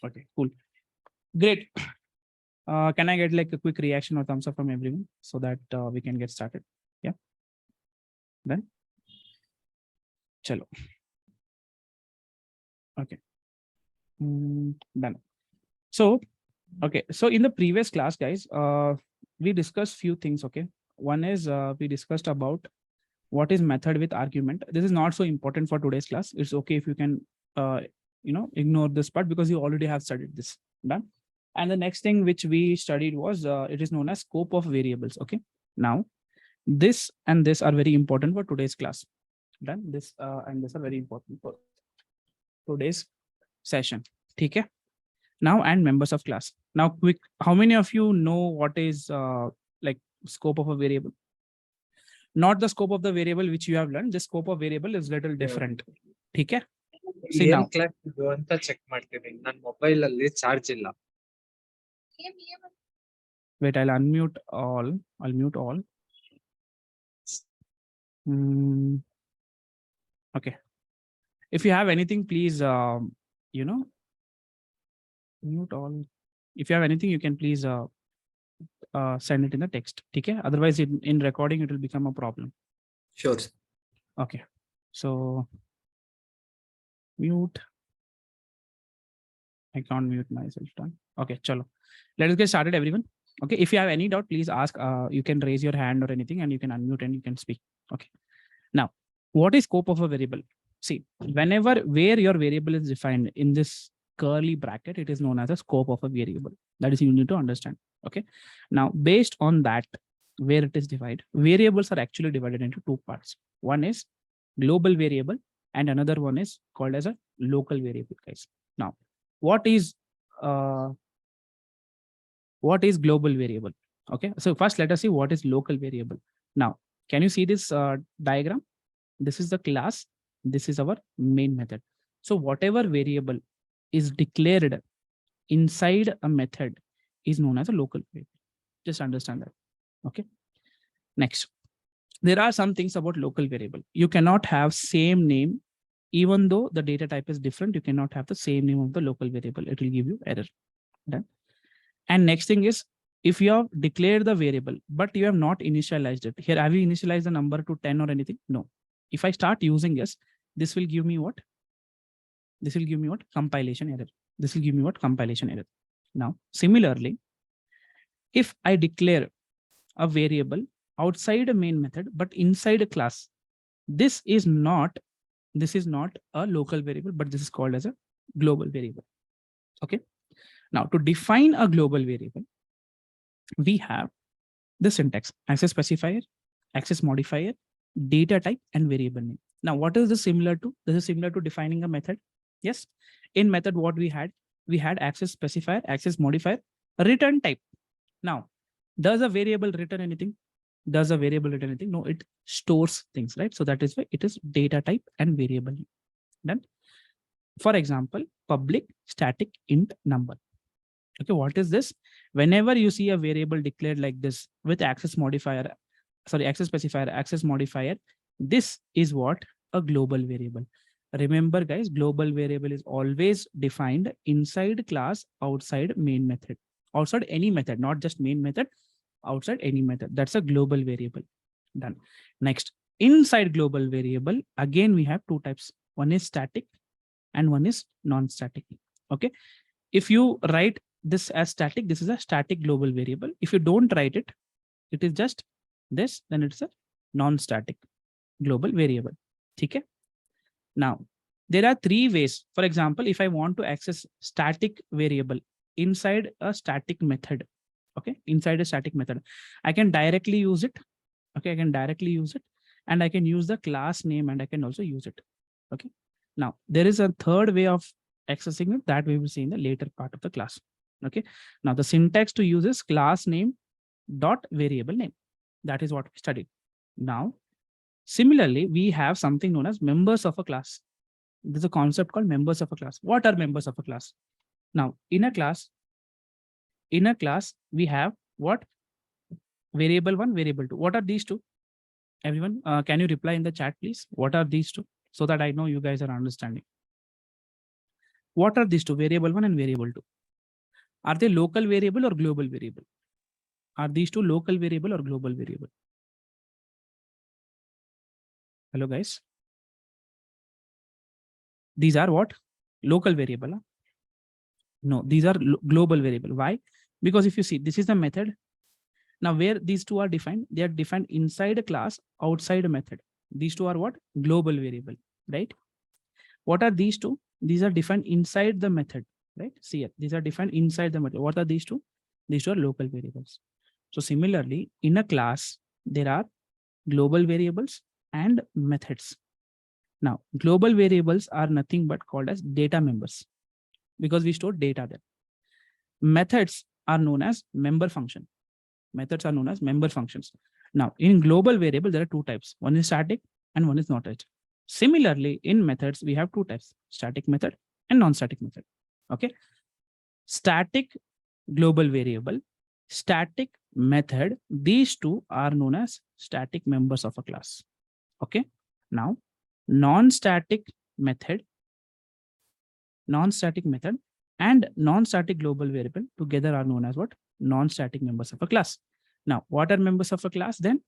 Okay, cool. Great. Can I get like a quick reaction or thumbs up from everyone so that we can get started? Yeah. Then. Chalo. Okay. Done. So, okay. So in the previous class, guys, we discussed few things. Okay. One is we discussed about what is method with argument. This is not so important for today's class. It's okay if you can, ignore this part because you already have studied this. Done. And the next thing which we studied was it is known as scope of variables. Okay. Now, this and this are very important for today's class. Done. This and this are very important for today's session. Okay. Now, and members of class. Now, quick, how many of you know what is like scope of a variable? Not the scope of the variable which you have learned. The scope of variable is little different. Okay. See now. Class check ಮಾಡ್ತೀನಿ ನನ್ನ mobile ಅಲ್ಲಿ charge ಇಲ್ಲ. Wait, I'll unmute all. I'll mute all. Okay. If you have anything, please, mute all. If you have anything, you can please send it in the text. Okay. Otherwise, in recording, it will become a problem. Sure. Okay. So mute. I can't mute myself. Done. Okay. Chalo. Let us get started, everyone. Okay. If you have any doubt, please ask. You can raise your hand or anything and you can unmute and you can speak. Okay. Now, what is scope of a variable? See, where your variable is defined in this curly bracket, it is known as a scope of a variable. That is, you need to understand. Okay. Now, based on that, where it is divided, variables are actually divided into two parts. One is global variable and another one is called as a local variable, guys. Now, what is global variable? Okay. So first, let us see what is local variable. Now, can you see this diagram? This is the class. This is our main method. So whatever variable is declared inside a method is known as a local variable. Just understand that. Okay. Next, there are some things about local variable. You cannot have same name, even though the data type is different. You cannot have the same name of the local variable. It will give you error. Done. And next thing is, if you have declared the variable, but you have not initialized it. Here, have you initialized the number to 10 or anything? No. If I start using this, this will give me what? This will give me what? Compilation error. This will give me what? Compilation error. Now, similarly, if I declare a variable outside a main method, but inside a class, this is not a local variable, but this is called as a global variable. Okay. Now, to define a global variable, we have the syntax: access specifier, access modifier, data type, and variable name. Now, what is this similar to? This is similar to defining a method. Yes. In method, what we had access specifier, access modifier, return type. Now, does a variable return anything? Does a variable return anything? No, it stores things, right? So that is why it is data type and variable name. Then, for example, public static int number. Okay, what is this? Whenever you see a variable declared like this with access modifier, access specifier, access modifier, this is what? A global variable. Remember, guys, global variable is always defined inside class, outside main method, outside any method, not just main method, outside any method. That's a global variable. Done. Next, inside global variable, again, we have two types. One is static and one is non-static. Okay. If you write this as static, this is a static global variable. If you don't write it, it is just this, then it's a non-static global variable. Okay. Now, there are three ways. For example, if I want to access static variable inside a static method, okay, inside a static method, I can directly use it. Okay, I can directly use it, and I can use the class name, and I can also use it. Okay. Now, there is a third way of accessing it that we will see in the later part of the class. Okay. Now, the syntax to use is class name dot variable name. That is what we studied. Now, similarly, we have something known as members of a class. There's a concept called members of a class. What are members of a class? Now, in a class, we have what? Variable 1, variable 2. What are these two? Everyone, can you reply in the chat, please? What are these two? So that I know you guys are understanding. What are these two, variable 1 and variable 2? Are they local variable or global variable? Are these two local variable or global variable? Hello, guys. These are what? Local variable. Huh? No, these are global variable. Why? Because if you see, this is the method. Now, where these two are defined, they are defined inside a class, outside a method. These two are what? Global variable, right? What are these two? These are defined inside the method, right? See here, these are defined inside the method. What are these two? These two are local variables. So similarly, in a class, there are global variables and methods. Now, global variables are nothing but called as data members because we store data there. Methods are known as member function. Methods are known as member functions. Now, in global variable, there are two types. One is static and one is not static. Similarly, in methods, we have two types, static method and non-static method. Okay. Static global variable, static method, these two are known as static members of a class. Okay. Now, non-static method and non-static global variable together are known as what? Non-static members of a class. Now, what are members of a class then?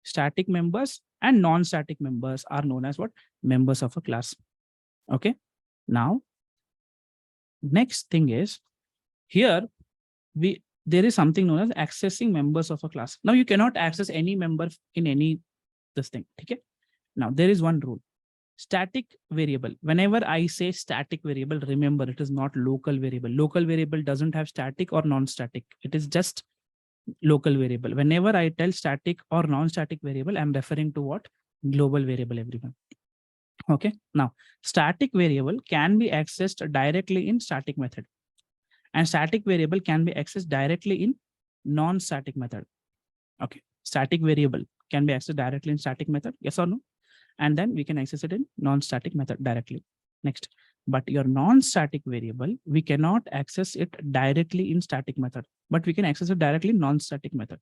Static members and non-static members are known as what? Members of a class. Okay. Now, next thing is here there is something known as accessing members of a class. Now, you cannot access any member in any this thing. Okay. Now, there is one rule. Static variable. Whenever I say static variable, remember it is not local variable. Local variable doesn't have static or non-static. It is just local variable. Whenever I tell static or non-static variable, I'm referring to what? Global variable, everyone. Okay. Now, static variable can be accessed directly in static method, and static variable can be accessed directly in non-static method. Okay. Static variable can be accessed directly in static method. Yes or no? And then we can access it in non-static method directly. Next, but your non-static variable, we cannot access it directly in static method, but we can access it directly in non-static method.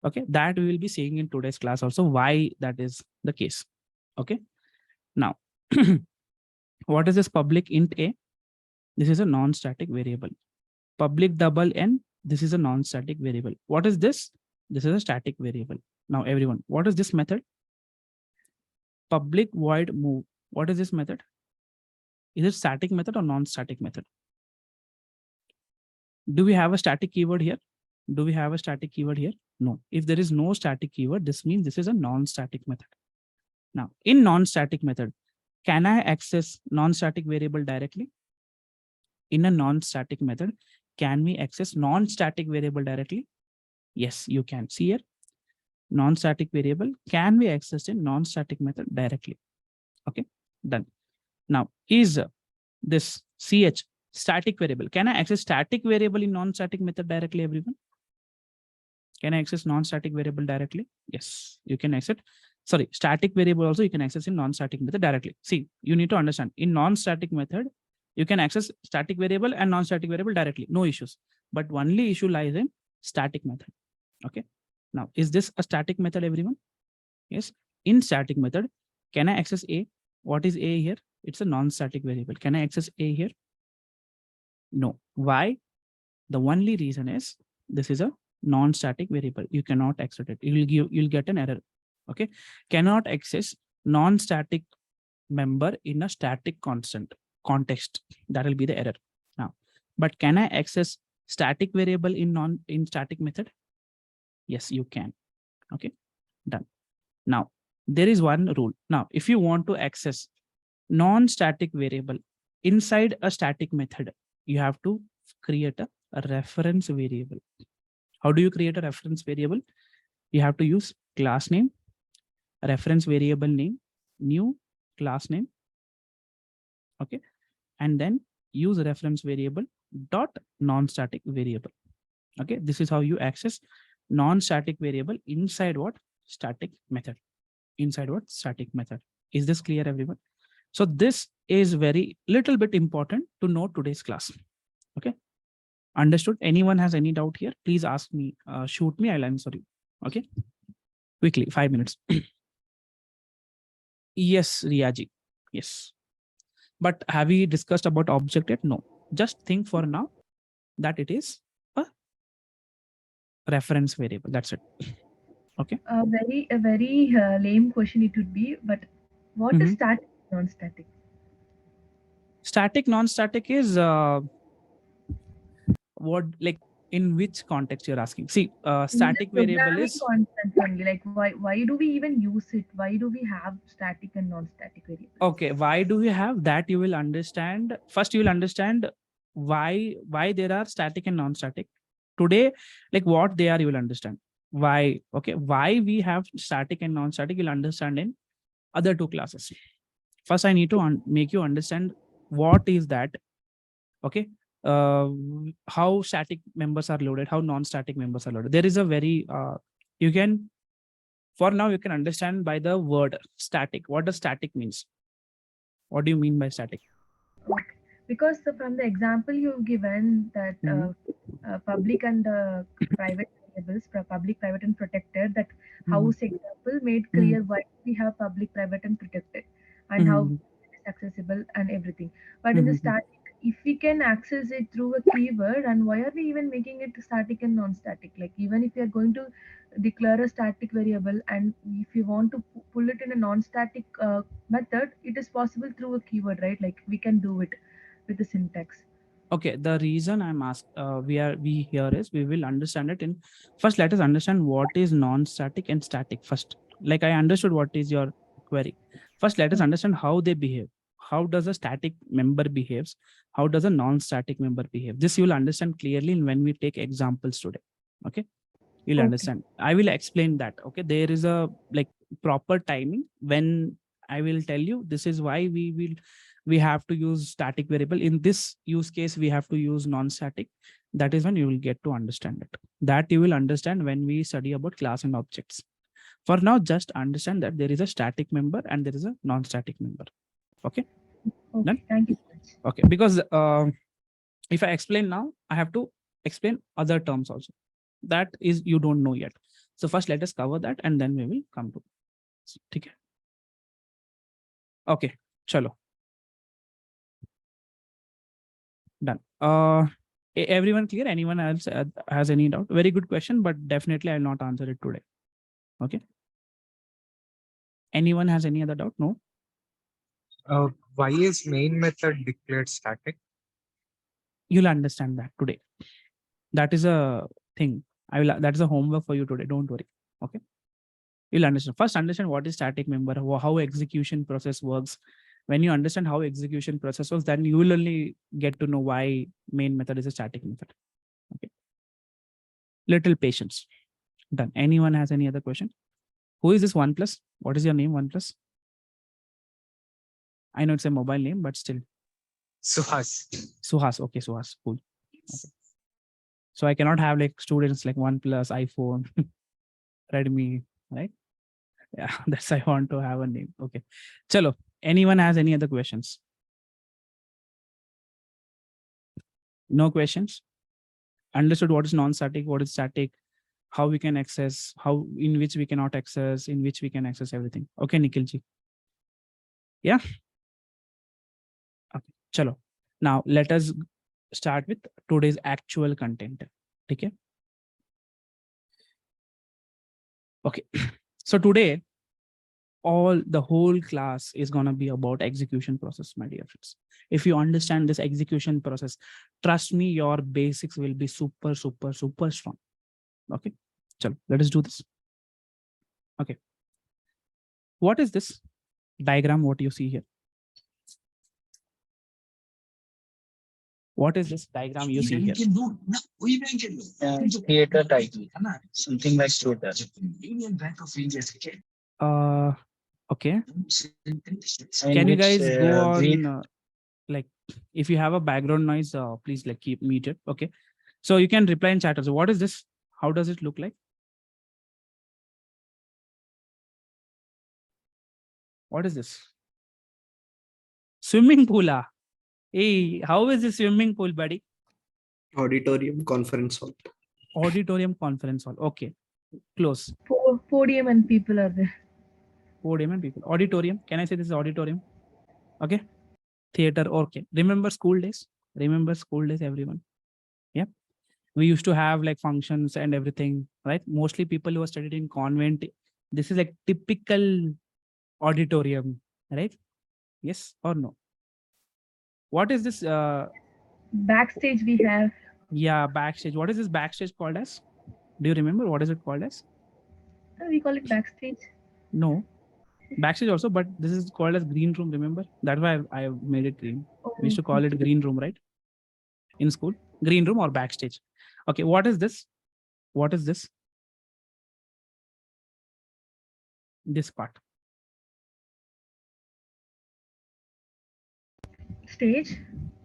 Okay, that we will be seeing in today's class also why that is the case. Okay, now what is this public int a? This is a non-static variable. Public double n, this is a non-static variable. What is this? This is a static variable. Now everyone, what is this method? Public void move. What is this method? Is it static method or non-static method? Do we have a static keyword here? Do we have a static keyword here? No. If there is no static keyword, this means this is a non-static method. Now, in non-static method, can I access non-static variable directly? In a non-static method, can we access non-static variable directly? Yes, you can. See here, non-static variable can be accessed in non-static method directly. Okay, done. Now, is this ch static variable? Can I access static variable in non-static method directly, everyone? Can I access non-static variable directly? Yes, you can access. Sorry, static variable also you can access in non-static method directly. See, you need to understand, in non-static method, you can access static variable and non-static variable directly, no issues. But only issue lies in static method. Okay. Now, is this a static method, everyone? Yes. In static method, can I access a? What is a here? It's a non-static variable. Can I access a here? No. Why? The only reason is this is a non-static variable. You cannot access it. You'll get an error. Okay. Cannot access non-static member in a static constant context. That will be the error. Now, but can I access static variable in static method? Yes, you can. Okay, done. Now, there is one rule. Now, if you want to access non-static variable inside a static method, you have to create a reference variable. How do you create a reference variable? You have to use class name, reference variable name, new class name. Okay, and then use reference variable dot non-static variable. Okay, this is how you access non-static variable inside what? Static method. Inside what? Static method. Is this clear, everyone? So this is very little bit important to know today's class. Okay, understood? Anyone has any doubt here? Please ask me, shoot me, I'll answer you. Okay, quickly, 5 minutes. Yes, Riyaji. Yes. But have we discussed about object yet? No. Just think for now that it is a reference variable. That's it. Okay. A very lame question it would be, but what is Mhm. static, non-static? Static, non-static is what, like, in which context you're asking? See, In the static variable programming is concept only, like why do we even use it? Why do we have static and non-static variables? okay. Why do we have that? You will understand. First, you will understand why there are static and non-static. Today, like what they are, you will understand. Why? Okay. Why we have static and non-static, you'll understand in other two classes. First, I need to make you understand what is that. Okay. uh, how static members are loaded, how non-static members are loaded. There is a very you can, for now you can understand by the word static. What does static means? What do you mean by static? Okay. Because from the example you've given that Mhm. public and private variables, public, private, and protected, that Mhm. house example made Mhm. clear why we have public, private, and protected, and how Mhm. it is accessible and everything. But in the Mhm. static, if we can access it through a keyword, and why are we even making it static and non-static? Like even if we are going to declare a static variable, and if you want to pull it in a non-static method, it is possible through a keyword, right? Like we can do it with the syntax. Okay, the reason I'm asked, we here is we will understand it in first. Let us understand what is non-static and static first. Like I understood what is your query. First, let us understand how they behave. How does a static member behaves? How does a non-static member behave? This you will understand clearly when we take examples today. Okay, you'll Okay. understand. I will explain that. Okay, there is a like proper timing when I will tell you this is why we have to use static variable. In this use case we have to use non-static. That is when you will get to understand it. That you will understand when we study about class and objects. For now, just understand that there is a static member and there is a non-static member. Okay, done. Okay. Thank you so much. Okay, because if I explain now, I have to explain other terms also. That is you don't know yet. So first let us cover that and then we will come to this. Okay. Okay. Chalo. Done. Everyone clear? Anyone else has any doubt? Very good question, but definitely I'll not answer it today. Okay. Anyone has any other doubt? No. Why is main method declared static? You'll understand that today. That is a thing. I will. That is a homework for you today. Don't worry. Okay. You'll understand. First, understand what is static member, how execution process works. When you understand how execution process works, then you will only get to know why main method is a static method. Okay. Little patience. Done. Anyone has any other question? Who is this OnePlus? What is your name, OnePlus? I know it's a mobile name, but still. Suhas. Suhas. Okay, Suhas. Cool. Okay. So I cannot have like students like OnePlus, iPhone, Redmi, right? Yeah, that's I want to have a name. Okay. Chalo. Anyone has any other questions? No questions? Understood what is non-static, what is static, how we can access, how in which we cannot access, in which we can access everything. Okay, Nikhilji. Yeah. Okay. Chalo. Now let us start with today's actual content. Okay. Okay. So today, the whole class is going to be about execution process, my dear friends. If you understand this execution process, trust me, your basics will be super, super, super strong. Okay. Chalo, let us do this. Okay. What is this diagram? What you see here? What is this diagram you see here? Theater title, something like theater. Uh, okay. In Can you which guys go we on? Like, if you have a background noise, please like keep muted. Okay. So you can reply in chat also. What is this? How does it look like? What is this? Swimming pool. Ah. Hey, how is this swimming pool, buddy? Auditorium conference hall. Auditorium conference hall. Okay. Close. Podium and people are there. Podium and people. Auditorium. Can I say this is auditorium? Okay. theater. Okay. Remember school days? Remember school days, everyone? Yeah. We used to have like functions and everything, right? Mostly people who are studied in convent. This is like typical auditorium, right? Yes or no? What is this? Backstage we have. Yeah, backstage. What is this backstage called as? Do you remember what is it called as? We call it backstage. No, backstage also, but this is called as green room. Remember? That's why I made it green. We used to call it green room, right? In school, green room or backstage. Okay, what is this? What is this? This part. Stage.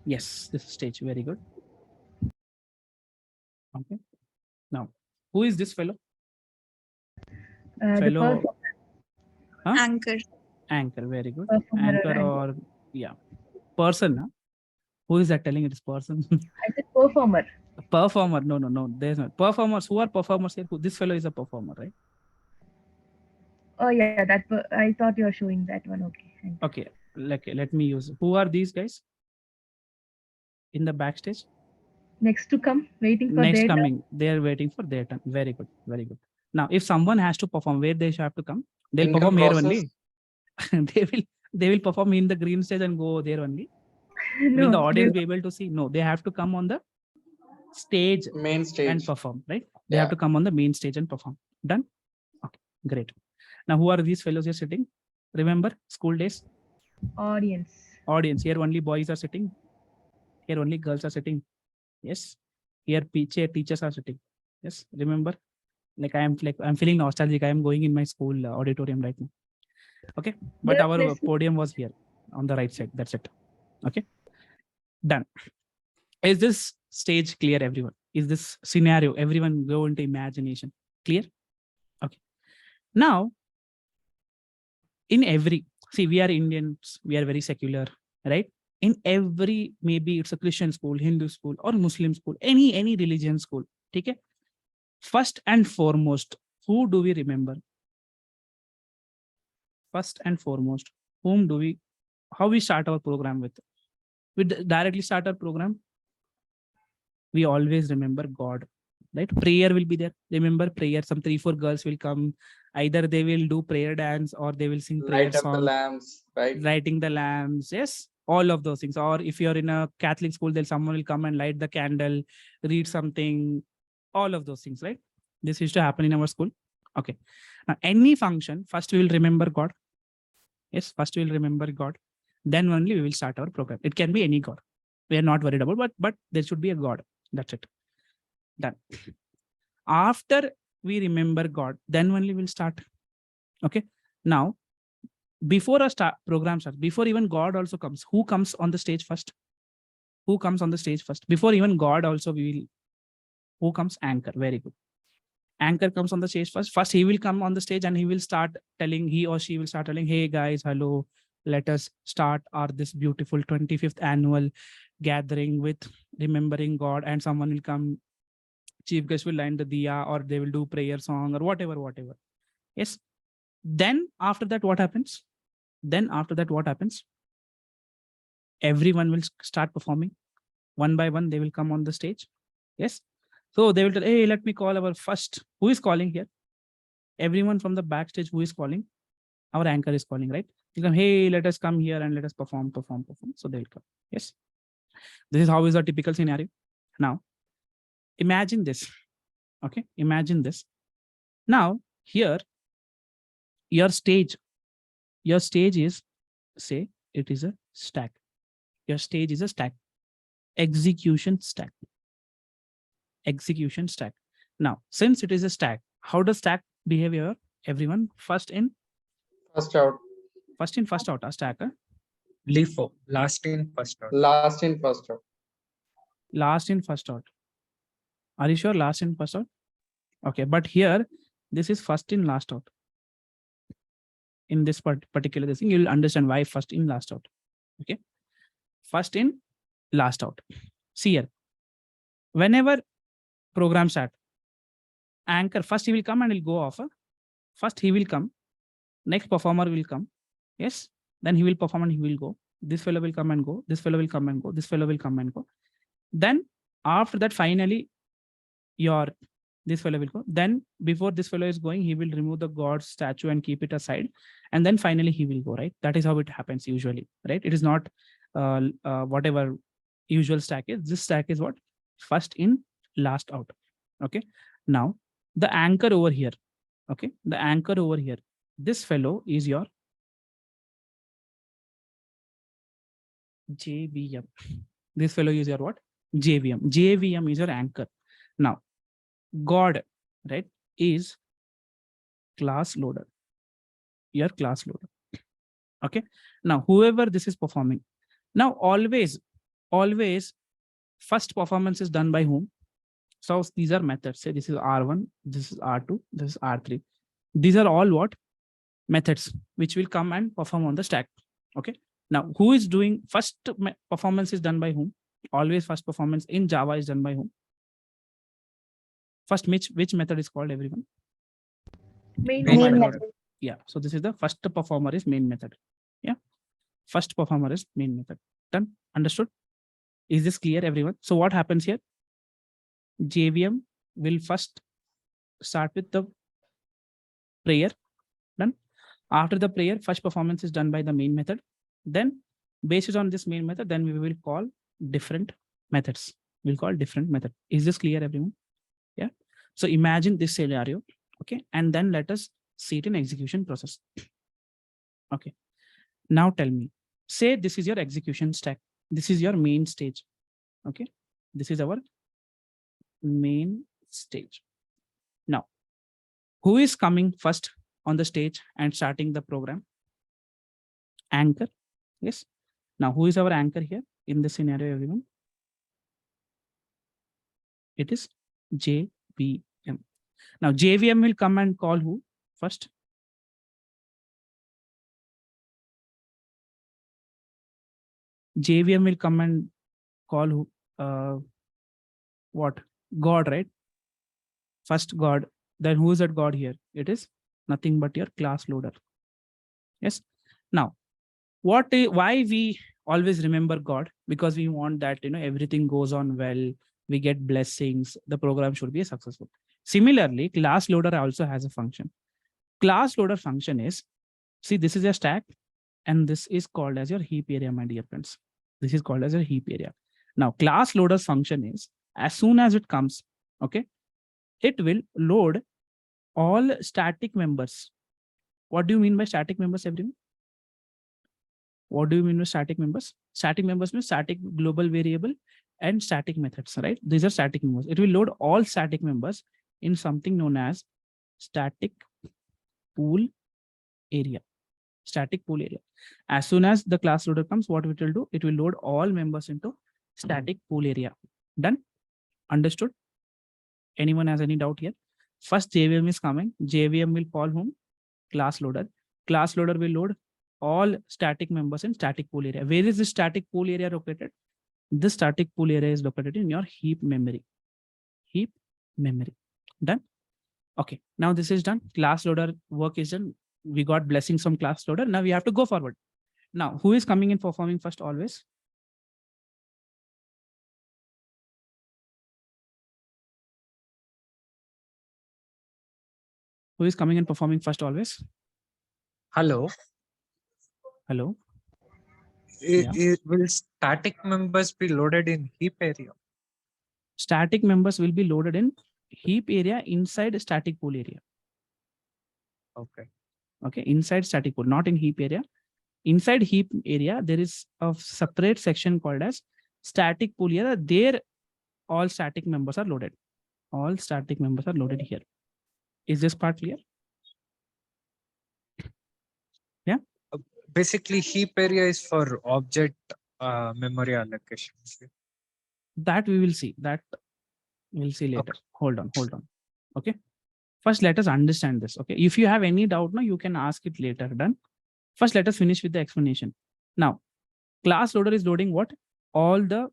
Yes, this is stage. Very good. Okay. Now, who is this fellow? The Fellow huh? Anchor. Anchor. Very good. performer or Anchor anchor. or yeah, person. Huh? Who is that telling it is person? I said performer. Performer. No, no, no. There's no performers. Who are performers here? This fellow is a performer, right? Oh yeah, I thought you were showing that one. Okay. Thank you. Okay. Let me use. Who are these guys? In the backstage? Next to come, waiting for Next their turn. coming. They are waiting for their turn. Very good. Very good. Now, if someone has to perform, where they have to come? They'll In the perform here process- only. they will perform in the green stage and go there only. Will the audience be able to see? No, they have to come on the stage Main stage. and perform, right? They Yeah. have to come on the main stage and perform. Done? Okay, great. Now, who are these fellows here sitting? Remember school days? audience. Audience. Here only boys are sitting. Here only girls are sitting. Yes. Here teachers are sitting. Yes. Remember? I'm feeling nostalgic. I am going in my school auditorium right now. Okay. But Yes, our yes. podium was here on the right side. That's it. Okay. Done. Is this stage clear, everyone? Is this scenario? Everyone go into imagination. Clear? Okay. Now, in every, see, we are Indians, we are very secular, right? In every, maybe it's a Christian school, Hindu school, or Muslim school, any religion school. Okay. First and foremost, who do we remember? First and foremost, how we start our program with? We directly start our program. We always remember God, right? Prayer will be there. Remember prayer. Some 3-4 girls will come. Either they will do prayer dance or they will sing prayer Light up the song. lamps, right? Lighting the lamps. Yes, all of those things. Or if you're in a Catholic school, then someone will come and light the candle, read something. All of those things, right? This used to happen in our school. Okay. Now, any function, first we will remember God. Yes, first we will remember God. Then only we will start our program. It can be any God. We are not worried about, but there should be a God. That's it. Done. After we remember God, then only we'll start. Okay. Now, before a program starts, before even God also comes, who comes on the stage first? Who comes on the stage first? Before even God also, who comes? Anchor. Very good. Anchor comes on the stage first. First, he will come on the stage and he or she will start telling, hey guys, hello, let us start this beautiful 25th annual gathering with remembering God, and someone will come, chief guest will light the diya, or they will do prayer song or whatever. Yes. Then after that, what happens? Everyone will start performing. One by one, they will come on the stage. Yes. So they will tell, hey, let me call our first. Who is calling here? Everyone from the backstage, who is calling? Our anchor is calling, right? He'll come, hey, let us come here and let us perform. So they will come. Yes. This is how is a typical scenario. Now, imagine this. Okay. Imagine this. Now, here, your stage is, say, it is a stack. Your stage is a stack. Execution stack. Now, since it is a stack, how does stack behave here? Everyone, first in, First out. first out, a stack. LIFO, last in, first out. Last in, first out. Last in, first out. Are you sure last in, first out? Okay, but here, this is first in, last out. In this particular thing, you'll understand why first in, last out. Okay. First in, last out. See here. Whenever program start, anchor, first he will come and he'll go off. First he will come. Next performer will come. Yes. Then he will perform and he will go. this fellow will come and go, this fellow will come and go, this fellow will come and go. Then after that, finally, this fellow will go. Then before this fellow is going, he will remove the god statue and keep it aside. And then finally he will go, right? That is how it happens usually, right? It is not whatever usual stack is. This stack is what? First in, last out. Okay. Now the anchor over here. Okay. The anchor over here. This fellow is your JVM. This fellow is your what? JVM. JVM is your anchor. Now, God, right, is class loader. Your class loader. Okay. Now, whoever this is performing. Now, always, first performance is done by whom? So these are methods. Say this is R1, this is R2, this is R3. These are all what? Methods which will come and perform on the stack. Okay. Now, who is doing first performance is done by whom? Always first performance in Java is done by whom? First, which method is called, everyone? Main method. Yeah. So this is the first performer is main method. Yeah. First performer is main method. Done? Understood? Is this clear, everyone? So what happens here? JVM will first start with the prayer. Done. After the prayer, first performance is done by the main method. Then based on this main method, then we will call different methods. We'll call different method. Is this clear, everyone? Yeah. So imagine this scenario. Okay. And then let us see it in execution process. Okay. Now tell me, say this is your execution stack. This is your main stage. Okay. This is our main stage. Now, who is coming first on the stage and starting the program? Anchor. Yes. Now, who is our anchor here in this scenario, everyone? It is JVM. Now, JVM will come and call who first? JVM will come and call who? What? God, right? First God. Then who is that God here? It is nothing but your class loader. Yes. Now, why we always remember God? Because we want that, everything goes on well. We get blessings. The program should be successful. Similarly, class loader also has a function. Class loader function is, see, this is a stack and this is called as your heap area, my dear friends. This is called as your heap area. Now, class loader's function is, as soon as it comes, okay, it will load all static members. What do you mean by static members, everyone? What do you mean by static members? Static members means static global variable and static methods, right? These are static members. It will load all static members in something known as static pool area. Static pool area. As soon as the class loader comes, what it will do? It will load all members into static pool area. Done? Understood? Anyone has any doubt here? First JVM is coming. JVM will call whom? Class loader. Class loader will load all static members in static pool area. Where is the static pool area located? This static pool area is located in your heap memory. Heap memory. Done? Okay. Now this is done. Class loader work is done. We got blessings from class loader. Now we have to go forward. Now, who is coming in performing first always? Who is coming and performing first always? Hello. Hello. Yeah. Will static members be loaded in heap area? Static members will be loaded in heap area inside static pool area. Okay. Okay, inside static pool, not in heap area. Inside heap area, there is a separate section called as static pool area. There, all static members are loaded. All static members are loaded here. Is this part clear? Yeah. Basically, heap area is for object memory allocation. That we will see. That we'll see later. Okay. Hold on. Okay. First, let us understand this. Okay. If you have any doubt now, you can ask it later. Done. First, let us finish with the explanation. Now, class loader is loading what? All the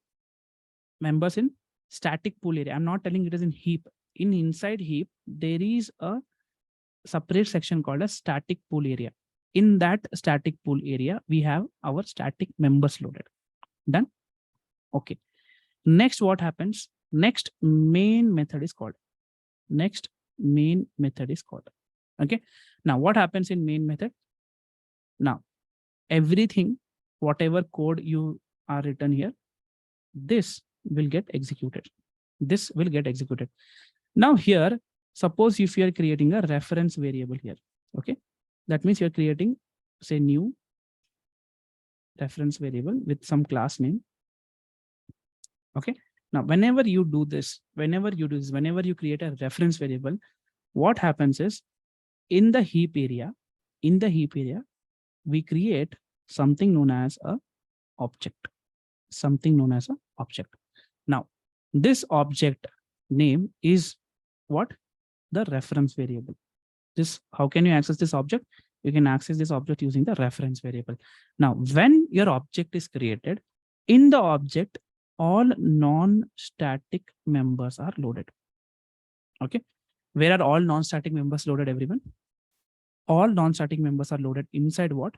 members in static pool area. I'm not telling it is in heap. Inside heap, there is a separate section called a static pool area. In that static pool area, we have our static members loaded. Done. Okay. Next, what happens? Next main method is called. Next main method is called. Okay. Now what happens in main method? Now everything, whatever code you are written here, this will get executed. This will get executed. Now here, suppose if you are creating a reference variable here, okay, that means you're creating, say, new reference variable with some class name. Okay. Now, whenever you create a reference variable, what happens is in the heap area, we create something known as a object, Now, this object name is what? The reference variable. How can you access this object? You can access this object using the reference variable. Now, when your object is created, in the object, all non-static members are loaded. Okay. Where are all non-static members loaded, everyone? All non-static members are loaded inside what?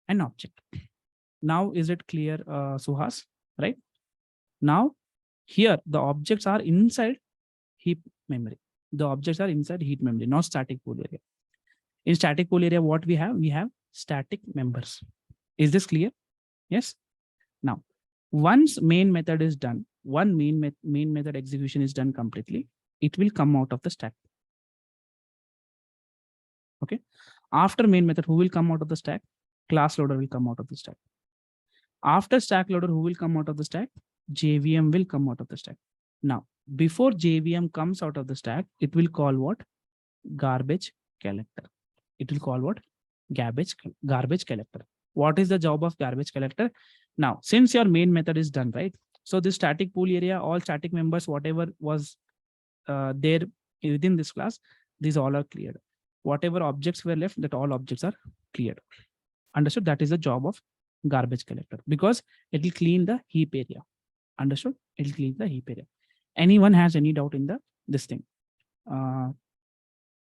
An object. Now, is it clear, Suhas? Right? Now, here, the objects are inside heap memory. The objects are inside heap memory, not static pool area. In static pool area, what we have? We have static members. Is this clear? Yes. Now, once main method is done, one main method execution is done completely, it will come out of the stack. Okay. After main method, who will come out of the stack? Class loader will come out of the stack. After stack loader, who will come out of the stack? JVM will come out of the stack. Now, before JVM comes out of the stack, it will call what? Garbage collector. It will call what? Garbage collector. What is the job of garbage collector? Now, since your main method is done, right? So this static pool area, all static members, whatever was there within this class, these all are cleared. Whatever objects were left, that all objects are cleared. Understood? That is the job of garbage collector, because it will clean the heap area. Understood? It will clean the heap area. Anyone has any doubt in this thing?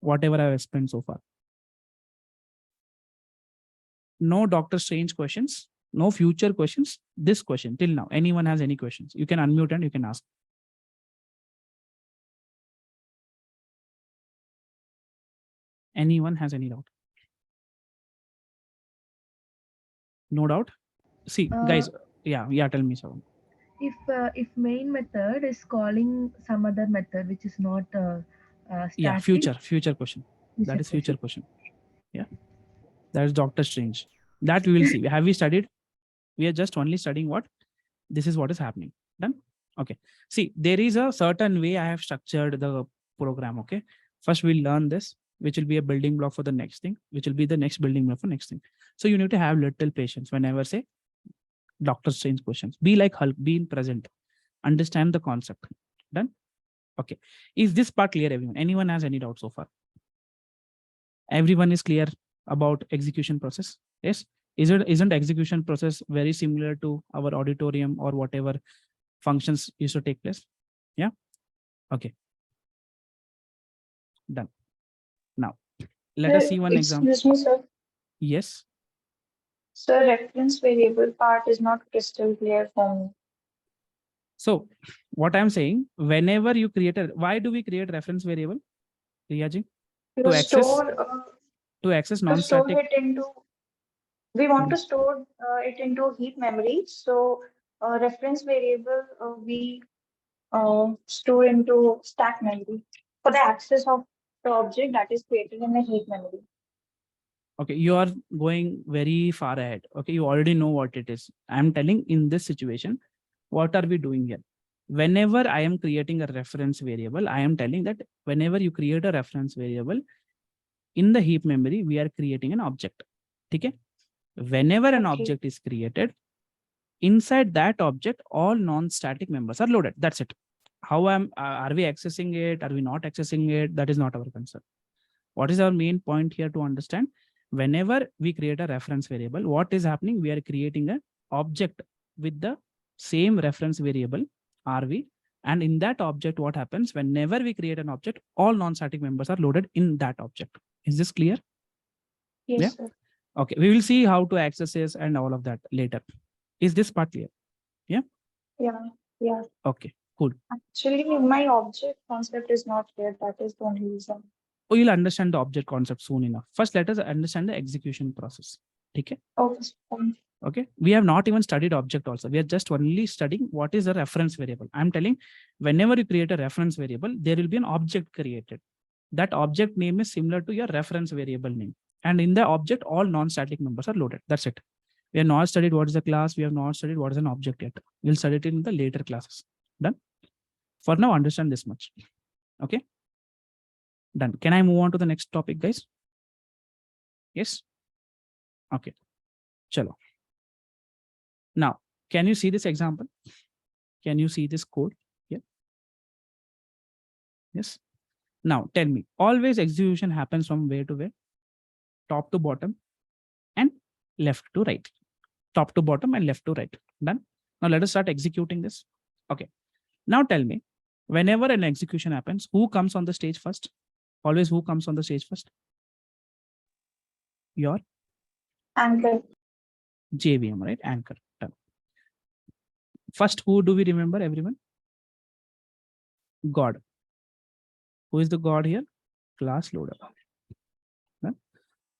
Whatever I have explained so far. No Dr. Strange questions, no future questions. This question till now. Anyone has any questions? You can unmute and you can ask. Anyone has any doubt? No doubt. See, guys. Yeah. Tell me so. If main method is calling some other method which is not static. Yeah, future question. That is future question. Yeah, that is Dr. Strange. That we will see. Have we studied? We are just only studying what? This is what is happening. Done? Okay. See, there is a certain way I have structured the program. Okay. First, we'll learn this, which will be a building block for the next thing, which will be the next building block for next thing. So you need to have little patience whenever say Dr. Strange questions. Be like Hulk, be in present. Understand the concept. Done? Okay. Is this part clear, everyone? Anyone has any doubt so far? Everyone is clear about execution process? Yes. Isn't execution process very similar to our auditorium or whatever functions used to take place? Yeah. Okay. Done. Now, let us see one example. Excuse me, sir. Yes. Sir, reference variable part is not crystal clear for me. So what I'm saying, whenever you create why do we create reference variable? Riyaji? To access non-static. We want to store it into heap memory. So reference variable we store into stack memory for the access of the object that is created in the heap memory. Okay, you are going very far ahead. Okay, you already know what it is. I'm telling in this situation, what are we doing here? Whenever I am creating a reference variable, I am telling that whenever you create a reference variable in the heap memory, we are creating an object. Okay? Whenever an object is created, inside that object, all non-static members are loaded. That's it. How are we accessing it? Are we not accessing it? That is not our concern. What is our main point here to understand? Whenever we create a reference variable, what is happening? We are creating an object with the same reference variable, RV. And in that object, what happens? Whenever we create an object, all non-static members are loaded in that object. Is this clear? Yes, Yeah. sir. Okay, we will see how to access this and all of that later. Is this part clear? Yeah. Yeah. Okay, cool. Actually, my object concept is not here. That is the only reason. Oh, you'll understand the object concept soon enough. First, let us understand the execution process. Okay. Okay. Fine. Okay, we have not even studied object also. We are just only studying what is a reference variable. I'm telling, whenever you create a reference variable, there will be an object created. That object name is similar to your reference variable name. And in the object, all non-static members are loaded. That's it. We have not studied what is a class. We have not studied what is an object yet. We'll study it in the later classes. Done. For now, understand this much. Okay. Done. Can I move on to the next topic, guys? Yes. Okay. Chalo. Now, can you see this example? Can you see this code here? Yes. Now, tell me, always execution happens from where to where? Top to bottom and left to right. Top to bottom and left to right. Done. Now, let us start executing this. Okay. Now, tell me, whenever an execution happens, who comes on the stage first? Always who comes on the stage first? Your Anchor. JVM, right? Anchor. Done. First, who do we remember, everyone? God. Who is the God here? Class loader. Done.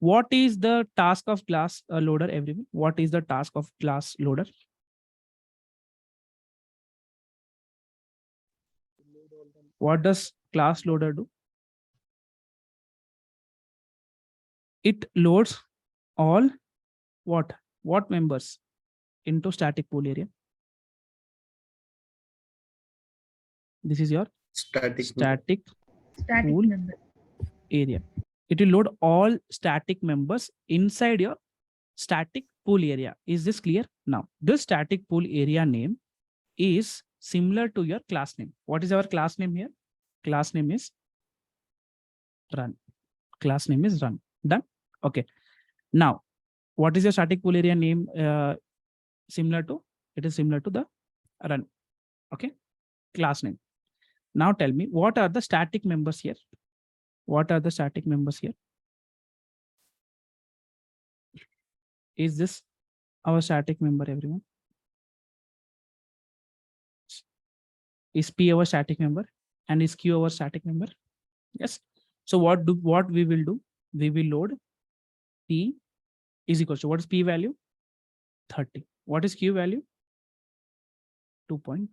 What is the task of class loader, everyone? What is the task of class loader? What does class loader do? It loads all what members into static pool area. This is your Static. static Static pool member. area. It will load all static members inside your static pool area. Is this clear? Now, this static pool area name is similar to your class name. What is our class name here? Class name is run. Class name is run. Done. Okay. Now, what is your static pool area name similar to? It is similar to the run. Okay. Class name. Now tell me, what are the static members here? What are the static members here? Is this our static member, everyone? Is P our static member and is Q our static member? Yes. So what we will do? We will load P is equal to, what is P value? 30. What is Q value? 2.2.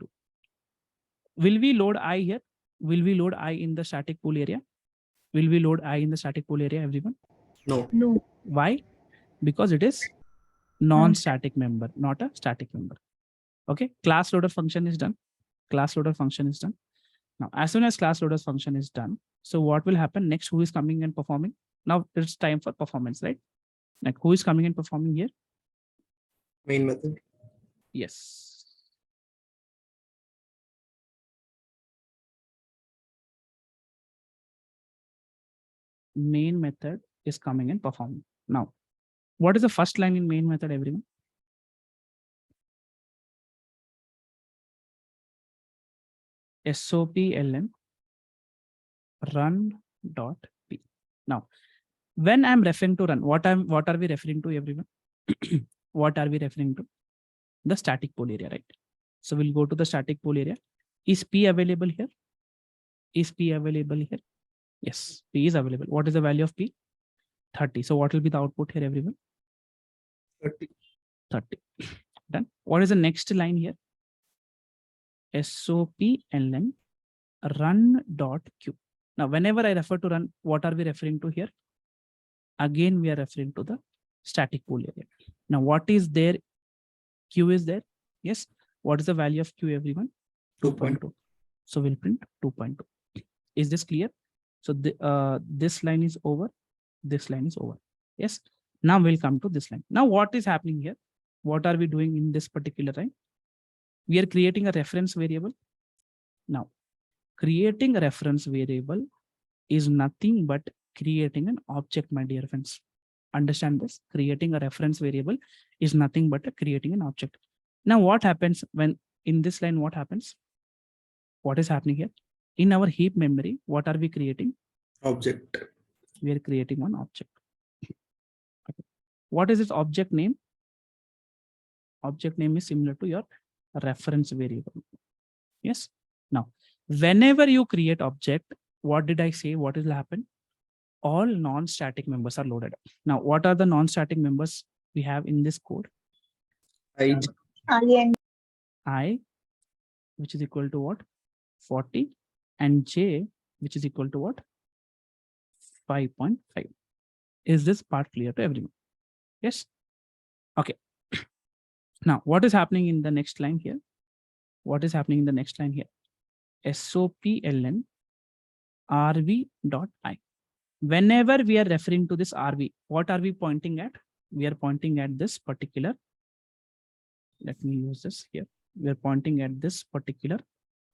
Will we load I here? Will we load I in the static pool area? Will we load I in the static pool area, everyone? No. No. Why? Because it is non-static member, not a static member. Okay, class loader function is done. Class loader function is done. Now, as soon as class loader function is done, so what will happen next? Who is coming and performing? Now it's time for performance, right? Like, who is coming and performing here? Main method. Yes. Main method is coming and performing. Now, what is the first line in main method, everyone? SOP-ln run.p. Now, when I'm referring to run, what are we referring to, everyone? What are we referring to? The static pool area, right? So we'll go to the static pool area. Is P available here? Is P available here? Yes, P is available. What is the value of P? 30. So what will be the output here, everyone? 30. 30. Done. What is the next line here? SOP-ln run.q. Now, whenever I refer to run, what are we referring to here? Again, we are referring to the static pool area. Now, what is there? Q is there. Yes. What is the value of Q, everyone? 2.2. So we'll print 2.2. Is this clear? So this line is over. This line is over. Yes. Now we'll come to this line. Now, what is happening here? What are we doing in this particular line? We are creating a reference variable. Now, creating a reference variable is nothing but creating an object, my dear friends. Understand this? Creating a reference variable is nothing but creating an object. Now, what happens when in this line? What happens? What is happening here? In our heap memory, what are we creating? Object. We are creating one object. Okay. What is its object name? Object name is similar to your reference variable. Yes. Now, whenever you create object, what did I say? What will happen? All non-static members are loaded. Now, what are the non-static members we have in this code? I, And I, which is equal to what? 40, and J, which is equal to what? 5.5. Is this part clear to everyone? Yes. Okay. Now, what is happening in the next line here? What is happening in the next line here? SOPLN RV.I. Whenever we are referring to this RV, what are we pointing at? We are pointing at this particular. Let me use this here. We are pointing at this particular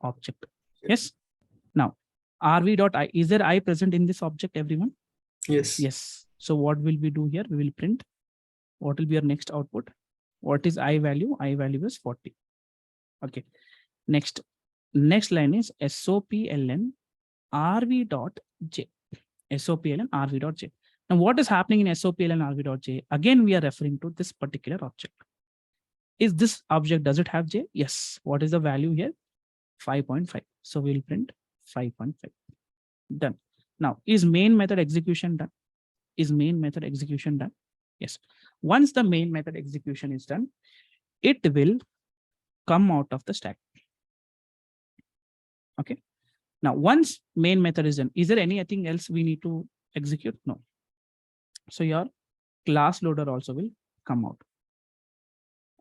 object. Yes. Now, RV.I. Is there I present in this object, everyone? yes. Yes. So what will we do here? We will print. What will be our next output? What is I value? I value is 40. Okay. Next line is SOPLN RV.J. SOPLN RV.J. Now, what is happening in SOPLN RV.J? Again, we are referring to this particular object. Is this object, does it have J? Yes. What is the value here? 5.5. So we will print 5.5. Done. Now, is main method execution done? Is main method execution done? Yes. Once the main method execution is done, it will come out of the stack. Okay. Now, once main method is done, is there anything else we need to execute? No. So your class loader also will come out.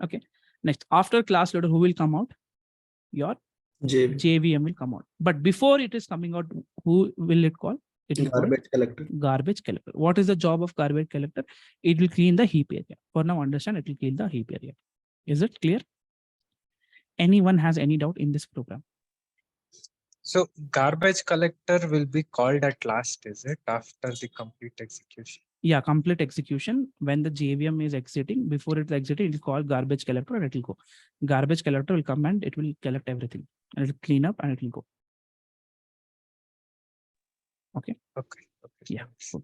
Okay. Next, after class loader, who will come out? Your JVM will come out. But before it is coming out, who will it call? It will Garbage collector. Garbage collector. What is the job of garbage collector? It will clean the heap area. For now, understand, it will clean the heap area. Is it clear? Anyone has any doubt in this program? So garbage collector will be called at last, is it, after the complete execution? Yeah, complete execution. When the JVM is exiting, before it's exiting, it is called garbage collector and it will go. Garbage collector will come and it will collect everything and it will clean up and it will go. Okay. Okay. Yeah. Good.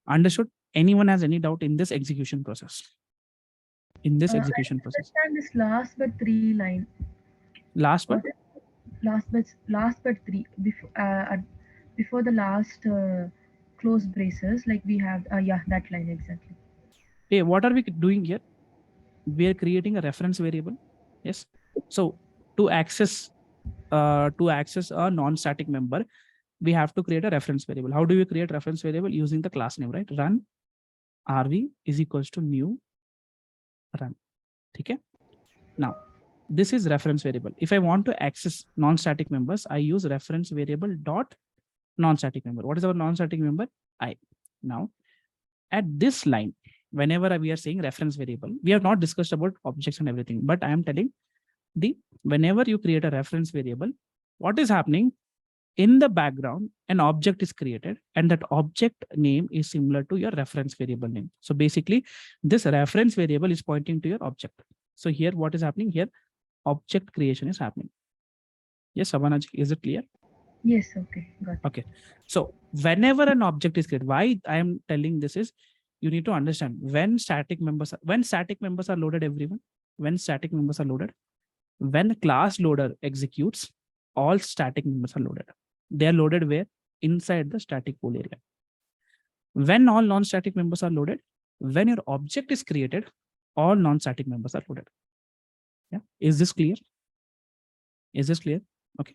Understood. Anyone has any doubt in this execution process? In this execution I process. understand this last but 3 line. Last but? Last but 3. Before the last close braces, like we have, yeah, that line exactly. Hey, what are we doing here? We are creating a reference variable. Yes. So to access a non-static member, we have to create a reference variable. How do we create reference variable? Using the class name, right? Run RV is equals to new run. Okay. Now, this is reference variable. If I want to access non-static members, I use reference variable dot non-static member. What is our non-static member? I. Now, at this line, whenever we are saying reference variable, we have not discussed about objects and everything, but I am telling whenever you create a reference variable, what is happening in the background, an object is created and that object name is similar to your reference variable name. So basically this reference variable is pointing to your object. So here, what is happening here? Object creation is happening. Yes, Savanaji, is it clear? Yes, okay, got it. Okay. So whenever an object is created, why I am telling this is you need to understand when static members are loaded, everyone, when static members are loaded, when class loader executes, all static members are loaded. They are loaded where? Inside the static pool area. When all non-static members are loaded, when your object is created, all non-static members are loaded. Yeah. Is this clear? Is this clear? Okay.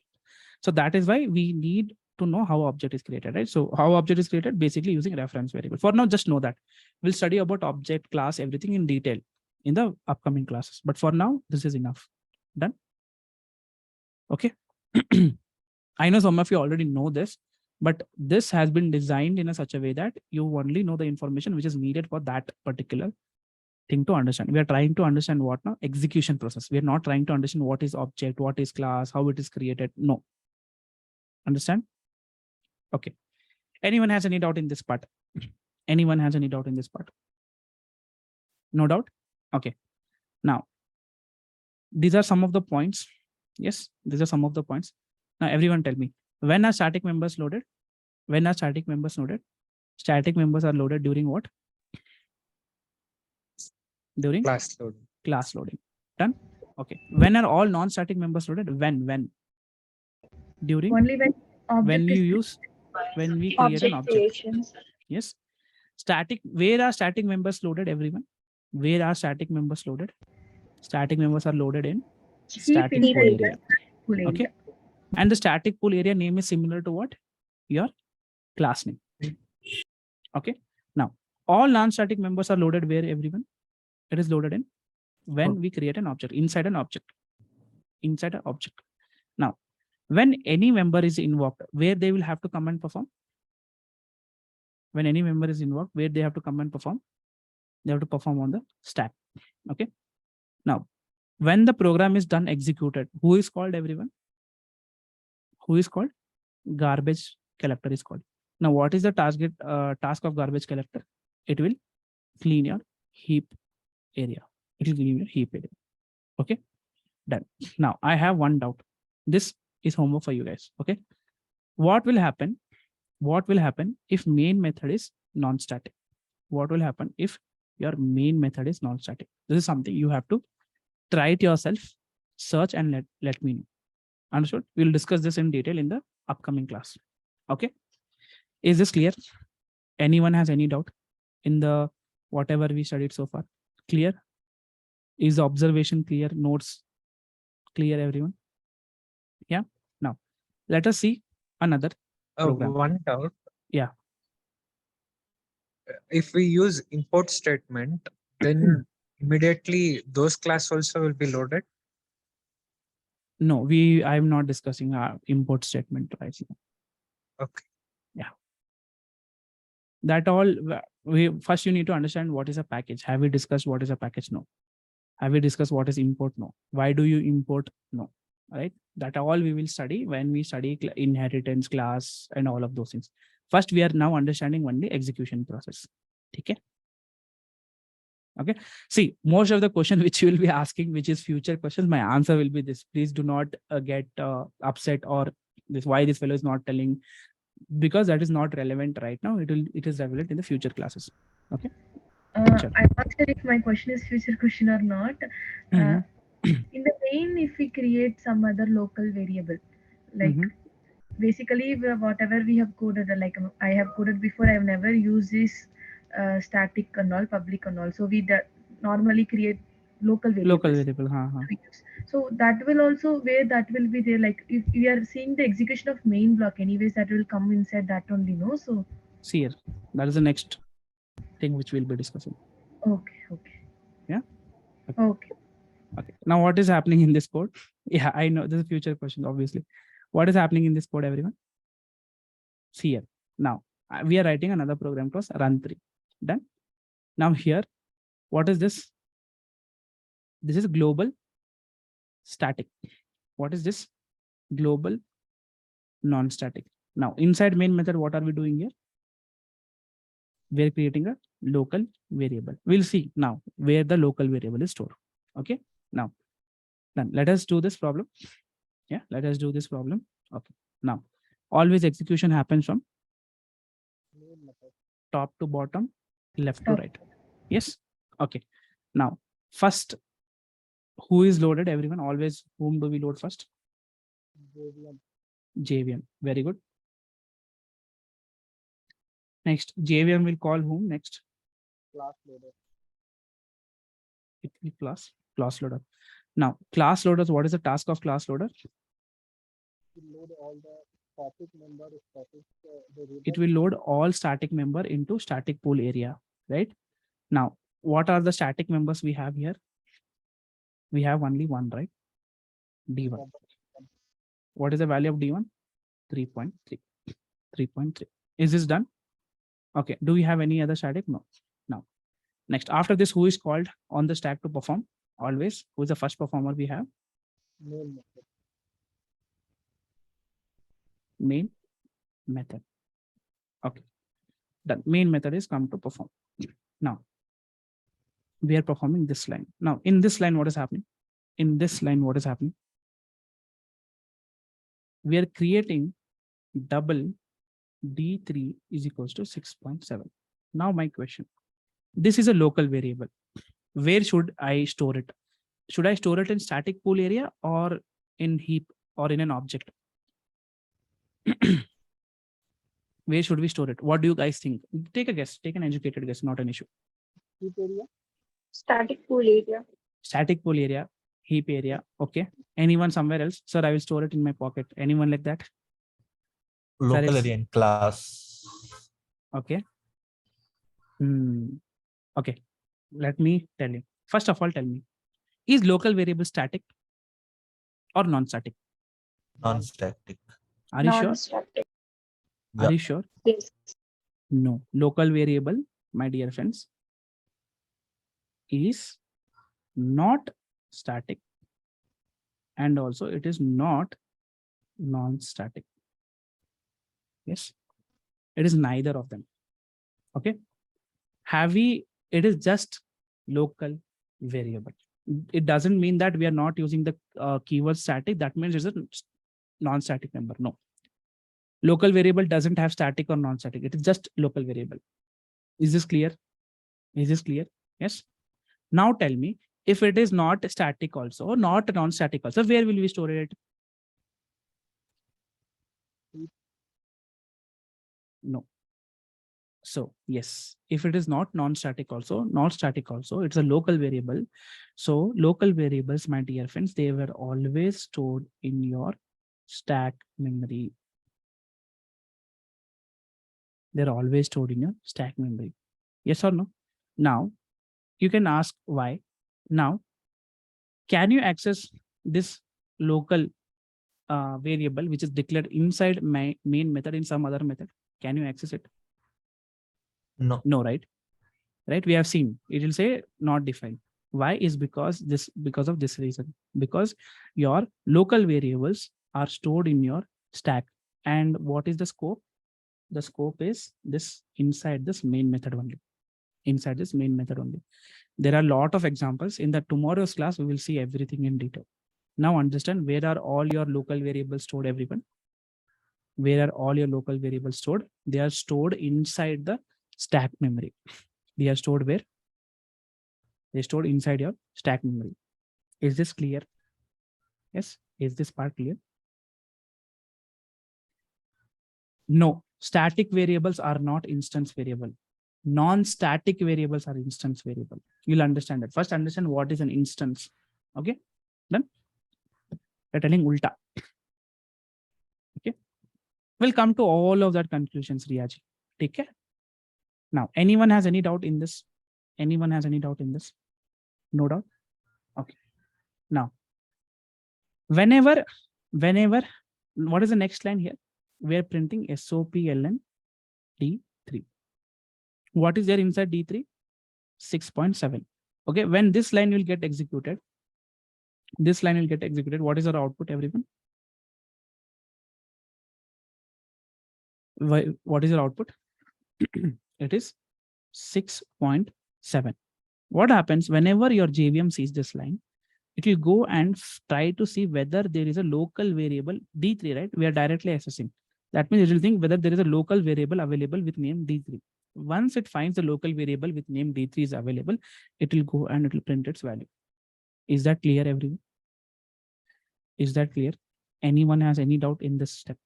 So that is why we need to know how object is created, right? So how object is created? Basically using reference variable. For now, just know that. We'll study about object, class, everything in detail in the upcoming classes. But for now, this is enough. Done? Okay. I know some of you already know this, but this has been designed in such a way that you only know the information which is needed for that particular thing to understand. We are trying to understand what now? Execution process. We are not trying to understand what is object, what is class, how it is created. No. Understand? Okay. Anyone has any doubt in this part? Anyone has any doubt in this part? No doubt? Okay. Now, these are some of the points. Yes, these are some of the points. Now, everyone tell me, when are static members loaded? When are static members loaded? Static members are loaded during what? During Class load. class loading. Done. Okay. When are all non-static members loaded? When? During Only when object when you is use when we create an Object object. creations. Yes. Static. Where are static members loaded, everyone? Where are static members loaded? Static members are loaded in heap static inside pool the area. pool area. Okay. And the static pool area name is similar to what? Your class name. Okay. Now, all non-static members are loaded where, everyone? It is loaded in when we create an object, inside an object. Inside an object. Now, when any member is invoked, where they will have to come and perform? When any member is invoked, where they have to come and perform? They have to perform on the stack. Okay. Now, when the program is done executed, who is called, everyone? Who is called? Garbage collector is called. Now, what is the task of garbage collector? It will clean your heap area. It will clean your heap area. Okay. Done. Now, I have one doubt. This is homework for you guys. Okay. What will happen? What will happen if main method is non-static? What will happen if your main method is non-static? This is something you have to try it yourself, search and let me know. Understood? We'll discuss this in detail in the upcoming class. Okay. Is this clear? Anyone has any doubt in the whatever we studied so far? Clear? Is the observation clear? Notes clear, everyone? Yeah. Now, let us see another program. One doubt. Yeah. If we use import statement, then immediately those class also will be loaded. No, I'm not discussing our import statement right now. Okay. Yeah. That all, first you need to understand what is a package. Have we discussed what is a package? No. Have we discussed what is import? No. Why do you import? No. Right. That all we will study when we study inheritance class and all of those things. First, we are now understanding only execution process. Okay. Okay. See, most of the question which you will be asking, which is future questions, my answer will be this. Please do not get upset or this why this fellow is not telling, because that is not relevant right now. It is relevant in the future classes. Okay. I'm not sure if my question is future question or not. In the main, if we create some other local variable, like basically whatever we have coded, like I have coded before, I have never used this static and all, public and all. So we normally create local variables. So that will also, where that will be there, like if we are seeing the execution of main block anyways, that will come inside that only, no? So see here, that is the next thing which we'll be discussing. Okay. Yeah. Okay. Now, what is happening in this code? Yeah, I know this is a future question, obviously. What is happening in this code, everyone? See here. Now, we are writing another program called run3. Done. Now here, what is this? This is global static. What is this? Global non-static. Now, inside main method, what are we doing here? We're creating a local variable. We'll see now where the local variable is stored. Okay. Now, then let us do this problem. Yeah, let us do this problem. Okay. Now, always execution happens from top to bottom, left to right. Yes. Okay. Now, first, who is loaded? Everyone, always whom do we load first? JVM. Very good. Next, JVM will call whom next? Class loader. It will be class loader. Now, class loaders, what is the task of class loader? Load all the static member, it will load all static member into static pool area, right? Now, what are the static members we have here? We have only one, right? D1. What is the value of D1? 3.3. 3.3. Is this done? Okay. Do we have any other static? No. Now, next, after this, who is called on the stack to perform? Always, who is the first performer we have? Main method. Main method. Okay. The main method is come to perform. Now, we are performing this line. Now, in this line, what is happening? In this line, what is happening? We are creating double D3 is equals to 6.7. Now, my question, this is a local variable. where should I store it? Should I store it in static pool area or in heap or in an object? Where should we store it? What do you guys think? Take a guess. Take an educated guess. Not an issue. Heap area. Static pool area. Static pool area. Heap area. Okay. Anyone somewhere else? Sir, I will store it in my pocket. Anyone like that? Local it's- area in class. Okay. Okay. Let me tell you. First of all, tell me, is local variable static or non-static? Non-static. Are you sure? Non-static. Are you sure? Yes. No. Local variable, my dear friends, is not static, and also it is not non-static. Yes, it is neither of them. Okay. It is just local variable. It doesn't mean that we are not using the keyword static. That means it's a non-static member. No. Local variable doesn't have static or non-static. It is just local variable. Is this clear? Is this clear? Yes. Now tell me, if it is not static also, not non-static also, where will we store it? No. So yes, if it is not non-static also, it's a local variable. So local variables, my dear friends, they were always stored in your stack memory. They're always stored in your stack memory. Yes or no? Now, you can ask why. Now, can you access this local variable which is declared inside my main method in some other method? Can you access it? No. No, right? Right? We have seen it will say not defined. Why? Is because of this reason. Because your local variables are stored in your stack. And what is the scope? The scope is this inside this main method only. Inside this main method only. There are a lot of examples. In the tomorrow's class, we will see everything in detail. Now understand, where are all your local variables stored, everyone? Where are all your local variables stored? They are stored inside the stack memory. They are stored where? They stored inside your stack memory. Is this clear? Yes. Is this part clear? No, static variables are not instance variable. Non-static variables are instance variable. You'll understand that. First, understand what is an instance. Okay, then we're telling ulta. Okay, we'll come to all of that conclusions, Riyaji. Take care. Now, anyone has any doubt in this? Anyone has any doubt in this? No doubt. Okay. Now, whenever, what is the next line here? We are printing SOPLN D3. What is there inside D3? 6.7. Okay, when this line will get executed, what is our output, everyone? What is your output? It is 6.7. What happens whenever your JVM sees this line? It will go and try to see whether there is a local variable D3, right? We are directly accessing. That means it will think whether there is a local variable available with name D3. Once it finds the local variable with name D3 is available, it will go and it will print its value. Is that clear, everyone? Is that clear? Anyone has any doubt in this step?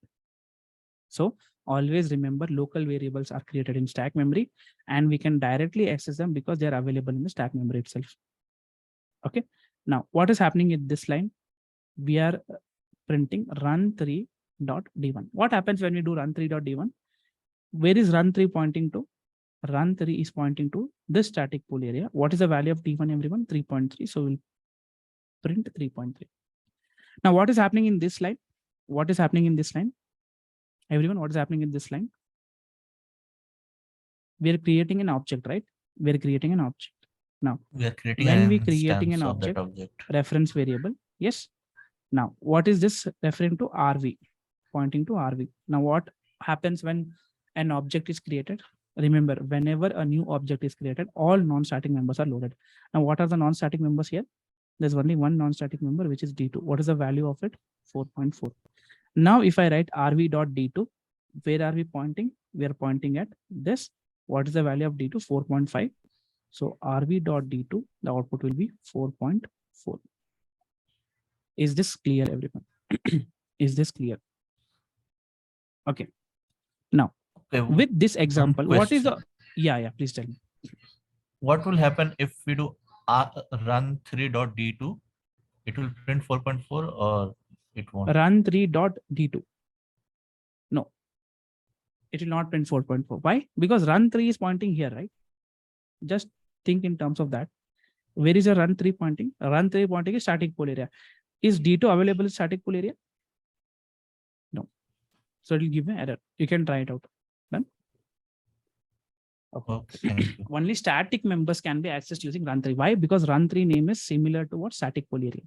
So always remember, local variables are created in stack memory and we can directly access them because they are available in the stack memory itself. Okay. Now, what is happening in this line? We are printing run3.d1. What happens when we do run3.d1? Where is run3 pointing to? Run3 is pointing to this static pool area. What is the value of d1, everyone? 3.3. So we'll print 3.3. Now, what is happening in this line? What is happening in this line? Everyone, what is happening in this line? We are creating an object, right? We are creating an object. Now, We are creating when we an creating an instance of that object, reference variable. Yes. Now, what is this referring to? RV, pointing to RV. Now, what happens when an object is created? Remember, whenever a new object is created, all non-static members are loaded. Now, what are the non-static members here? There's only one non-static member, which is D2. What is the value of it? 4.4. Now, if I write rv.d2, where are we pointing? We are pointing at this. What is the value of D2? 4.5. So rv.d2, the output will be 4.4. Is this clear, everyone? Is this clear? Okay. Now, Okay. with this example, what is the, question. yeah, please tell me. What will happen if we do run 3.d2? It will print 4.4 or it won't? Run 3.d2. No, it will not print 4.4. Why? Because run 3 is pointing here, right? Just think in terms of that. Where is your run 3 pointing? Run 3 pointing is static pool area. Is D2 available in static pool area? No. So it will give an error. You can try it out. Done? Okay. Okay, thank you. Only static members can be accessed using run 3. Why? Because run 3 name is similar to what? Static pool area.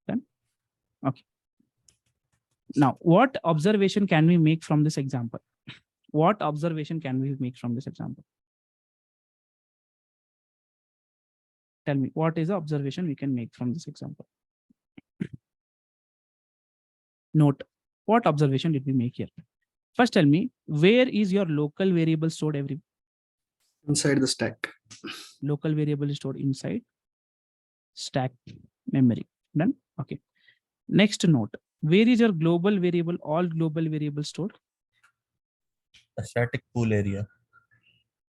Done? Okay. Now, what observation can we make from this example? What observation can we make from this example? Tell me, what is the observation we can make from this example? Note, what observation did we make here? First, tell me, where is your local variable stored every? Inside the stack. Local variable is stored inside stack memory. Done? Okay. Next note, where is your global variable, all global variables stored? A static pool area.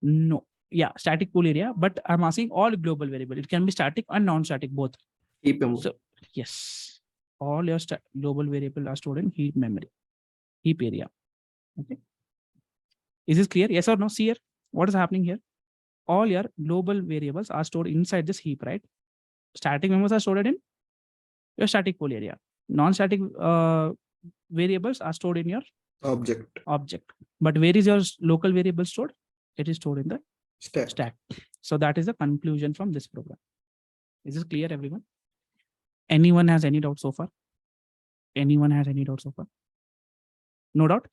No. Yeah, static pool area, but I'm asking all global variable. It can be static and non-static both. Heap memory. So yes, all your global variable are stored in heap memory, heap area. Okay. Is this clear? Yes or no? See here, what is happening here? All your global variables are stored inside this heap, right? Static members are stored in your static pool area. Non-static variables are stored in your Object. object. But where is your local variable stored? It is stored in the Stack. stack. So that is the conclusion from this program. Is this clear, everyone? Anyone has any doubt so far? Anyone has any doubt so far? No doubt?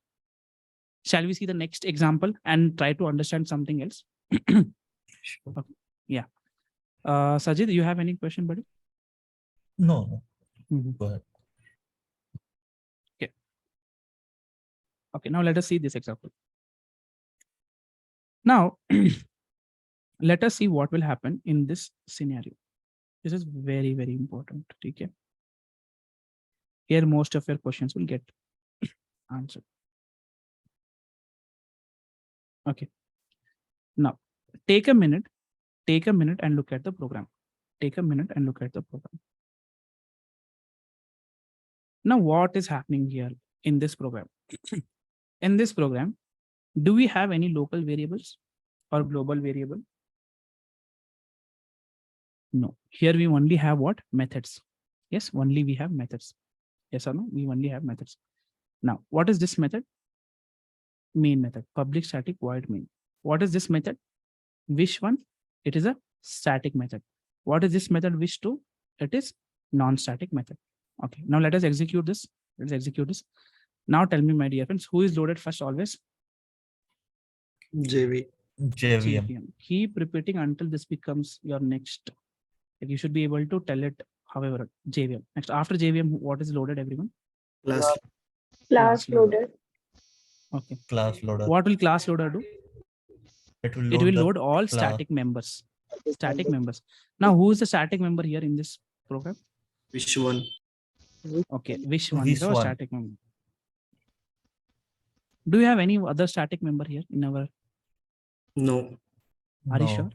Shall we see the next example and try to understand something else? Okay. Yeah. Sajid, you have any question, buddy? No. Mhm. Go ahead. Okay, now let us see this example. Now, let us see what will happen in this scenario. This is very, very important. Okay. Here, most of your questions will get answered. Okay. Now, take a minute and look at the program. Take a minute and look at the program. Now, what is happening here in this program? In this program, do we have any local variables or global variable? No. Here we only have what? Methods. Yes, only we have methods. Yes or no? We only have methods. Now, what is this method? Main method, public static void main. What is this method? Wish one? It is a static method. What is this method wish two? It is non-static method. Okay, now let us execute this. Let's execute this. Now tell me, my dear friends, who is loaded first always? JV. JVM. JVM. Keep repeating until this becomes your next. Like you should be able to tell it, however, JVM. Next, after JVM, what is loaded, everyone? Class. Class loader. Okay. Class loader. What will class loader do? It will It will the load all class. static members. Static members. Now, who is the static member here in this program? Wish one. Okay, wish one is Wish our one. static member. Do you have any other static member here in our? No. Are you No. sure?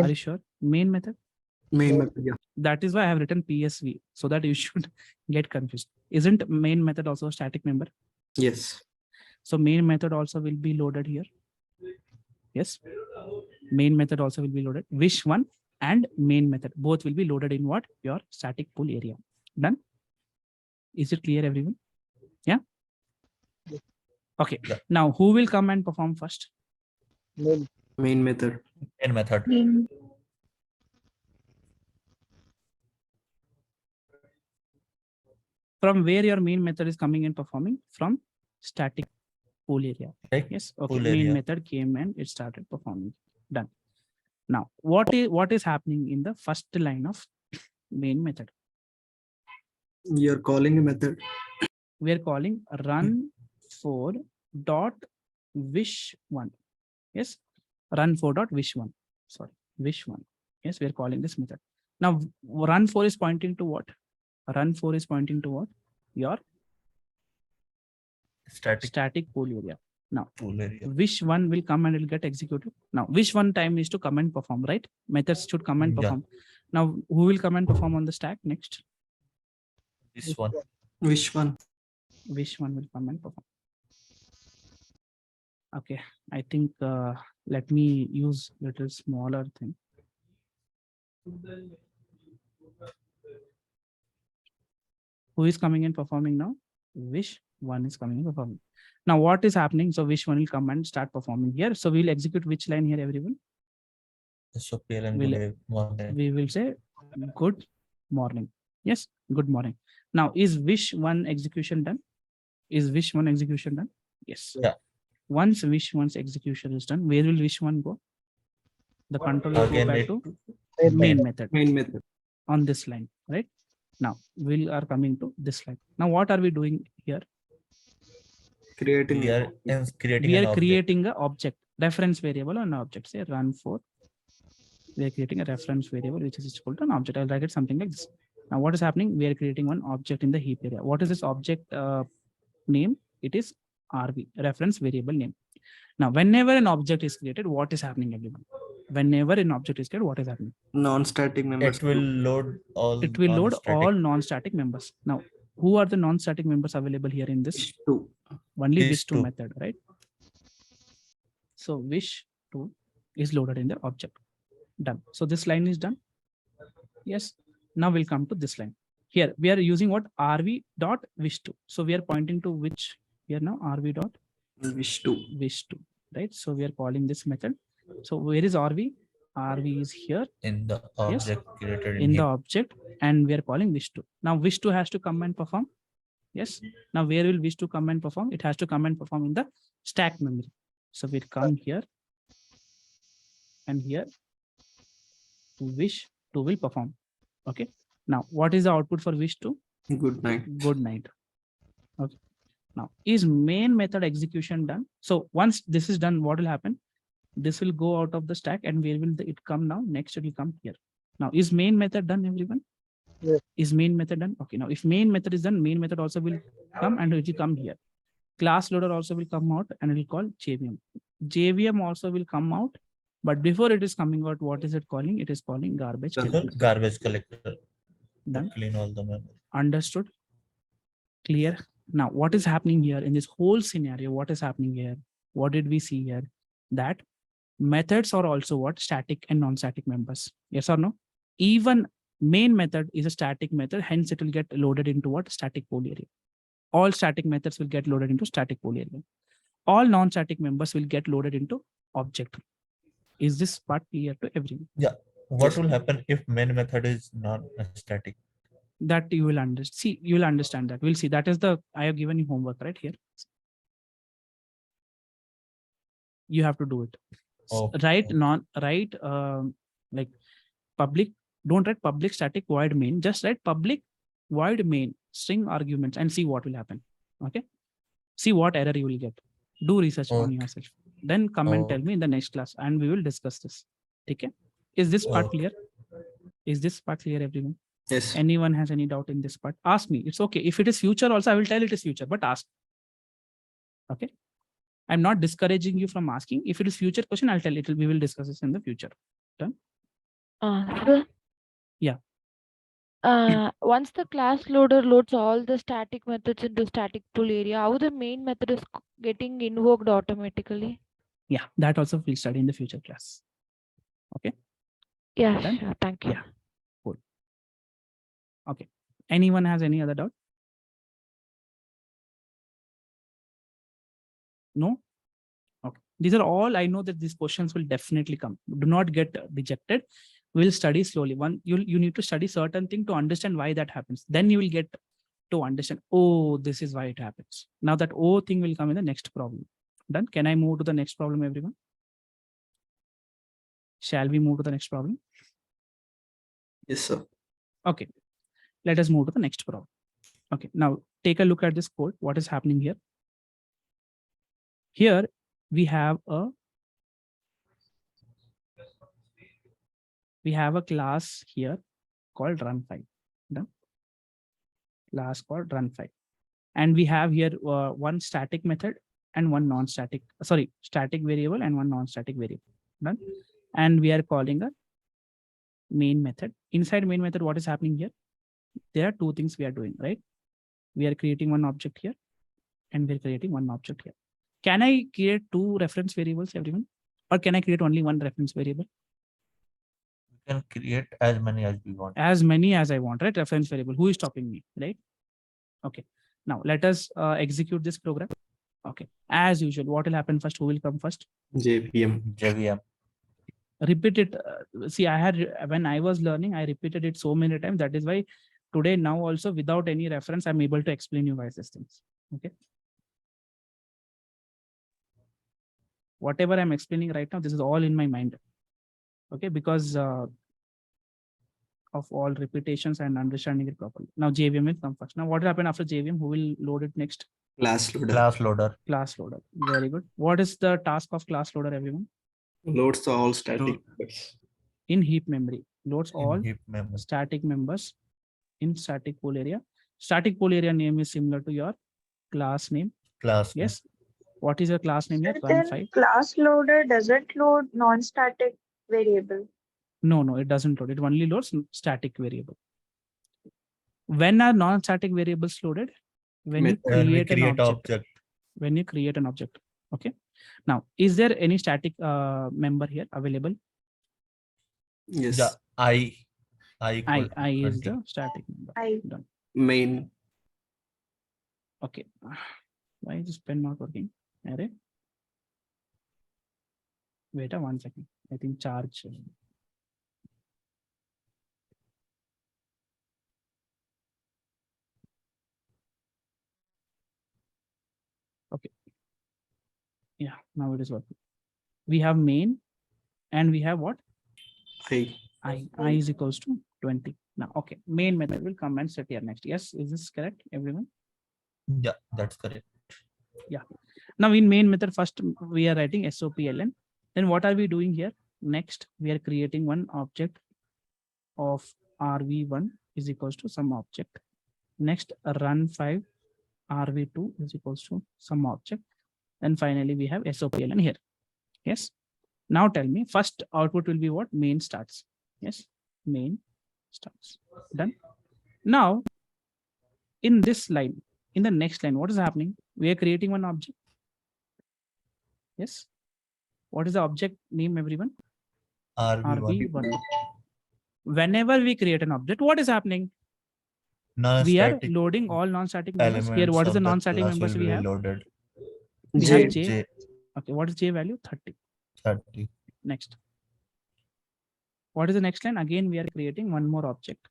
Are you sure? Main method. Main method. Yeah. That is why I have written PSV so that you should get confused. Isn't main method also a static member? Yes. So main method also will be loaded here. Yes. Main method also will be loaded. Wish one and main method both will be loaded in what? Your static pool area. Done? Is it clear, everyone? Yeah. Okay. Yeah. Now, who will come and perform first? Main method. In method. From where your main method is coming and performing? From static pool area. Right? Yes. Okay. Pool Main area. method came and it started performing. Done. Now, what is happening in the first line of main method? You're calling a method. We are calling run for dot wish one. Yes. Run for dot wish one. sorry, wish1. Yes, we are calling this method. Now run4 is pointing to what? Run4 is pointing to what? Your static pool area. Now pool area. wish1 will come and it will get executed. Now wish1 time is to come and perform, right? Methods should come and Yeah. perform. Now who will come and perform on the stack next? This one. Which one? Wish1 will come and perform. Okay, I think let me use little smaller thing. Who is coming and performing now? Wish1 is coming and performing. Now what is happening? So wish1 will come and start performing here. So we'll execute which line here, everyone? So PLN Will- morning. We will say good morning. Yes, good morning. Now is wish1 execution done? Is wish1 execution done? Yes. Yeah. Once wish1's execution is done, where will wish1 go? The control will go Again, back it to main method Main method. on this line, right? Now we are coming to this line. Now what are we doing here? Creating we a are creating We an are object. creating an object, reference variable and object. Say run4. We are creating a reference variable which is equal to an object. I'll write it something like this. Now what is happening? We are creating one object in the heap area. What is this object name? It is RV, reference variable name. Now whenever an object is created, what is happening, everyone? Whenever an object is created, what is happening? non-static members. It will load all. It will load non-static. all non-static members. Now who are the non-static members available here in this? Wish2. Only These wish2 two. method, right? So wish2 is loaded in the object. Done. So this line is done. Yes. Now we'll come to this line. Here we are using what? RV dot wish2. So we are pointing to which here now? RV dot Wish2. wish2, right? So we are calling this method. So where is RV? RV is here In the Yes. object created in the heap. object, and we are calling wish2. Now wish2 has to come and perform. Yes. Now where will wish2 come and perform? It has to come and perform in the stack memory. So we'll come here and here wish2 will perform. Okay. Now what is the output for wish2? Good night. Good night. Okay. Now is main method execution done? So once this is done, what will happen? This will go out of the stack, and where will it come now? Next it will come here. Now is main method done, everyone? Yes. Is main method done? Okay. Now if main method is done, main method also will come and it will come here. Class loader also will come out and it will call JVM. JVM also will come out, but before it is coming out, what is it calling? It is calling garbage collector. Garbage collector. To Done. clean all the memory. Understood? Clear? Now what is happening here in this whole scenario? What is happening here? What did we see here? That methods are also what? Static and non-static members. Yes or no? Even main method is a static method, hence it will get loaded into what? Static pool area. All static methods will get loaded into static pool area. All non-static members will get loaded into object. Is this part clear to everyone? What will happen if main method is non-static? That you will understand. See, you will understand that. We'll see. That is the, I have given you homework right here. You have to do it. Write like public, don't write public static void main, just write public void main string arguments and see what will happen. Okay. See what error you will get. Do research on Okay. yourself. Then come and tell me in the next class and we will discuss this. Okay. Is this part Okay. clear? Is this part clear, everyone? Yes. Anyone has any doubt in this part? Ask me. It's okay. If it is future also, I will tell it is future, but ask. Okay. I'm not discouraging you from asking. If it is future question, I'll tell it. We will discuss this in the future. Sir? Yeah. Once the class loader loads all the static methods into static pool area, how the main method is getting invoked automatically? Yeah, that also we'll study in the future class. Okay. Yeah, Done? sure. Thank you. Yeah. Cool. Okay. Anyone has any other doubt? No? Okay. These are all, I know that these questions will definitely come. Do not get dejected. We'll study slowly. One, you need to study certain thing to understand why that happens. Then you will get to understand, oh, this is why it happens. Now that oh thing will come in the next problem. Done? Can I move to the next problem, everyone? Shall we move to the next problem? Yes, sir. Okay. Let us move to the next problem. Okay. Now take a look at this code. What is happening here? Here we have a we have a class here called run file. Done. Class called run file. And we have here one static method and one non-static, sorry, static variable and one non-static variable. Done. And we are calling a main method. Inside main method, what is happening here? There are two things we are doing, right? We are creating one object here and we're creating one object here. Can I create two reference variables, everyone? Or can I create only one reference variable? We can create as many as we want. As many as I want, right? Reference variable. Who is stopping me, right? Okay. Now let us execute this program. Okay. As usual, what will happen first? Who will come first? JVM. JVM. Repeat it. See, when I was learning, I repeated it so many times. That is why today, now also without any reference, I'm able to explain you guys these things. Okay. Whatever I'm explaining right now, this is all in my mind. Okay, because of all repetitions and understanding it properly. Now JVM will come first. Now what will happen after JVM? Who will load it next? Class loader. Class loader. Class loader. Very good. What is the task of class loader, everyone? Loads all static members. In heap memory. Loads In all heap memory. static members in static pool area. Static pool area name is similar to your class name. Class. Yes. What is your class name here? Sir, Run then 5. class loader doesn't load non-static variable. No, it doesn't load. It only loads static variable. When are non-static variables loaded? When you When we create an create object. object. When you create an object. Okay. Now, is there any static member here available? Yes. Yeah, I equal to I is 20. the static member. I. Done. Main. Okay. Why is this pen not working? Array. Wait a 1 second. I think charge. Okay. Yeah, now it is working. We have main and we have what? I is equals to 20. Now, okay. Main method will come and set here next. Yes, is this correct, everyone? Yeah, that's correct. Yeah. Now in main method, first we are writing SOPLN. Then what are we doing here? Next, we are creating one object of RV1 is equals to some object. Next, run 5 RV2 is equals to some object. And finally, we have SOPLN here. Yes. Now tell me, first output will be what? Main starts. Yes. Main starts. Done. Now, in this line, in the next line, what is happening? We are creating one object. Yes. What is the object name, everyone? RV1. Whenever we create an object, what is happening? We are loading all non-static members. Here, what is the non-static members we have? Loaded. We J. have J. Okay, what is J value? 30. 30. Next. What is the next line? Again, we are creating one more object.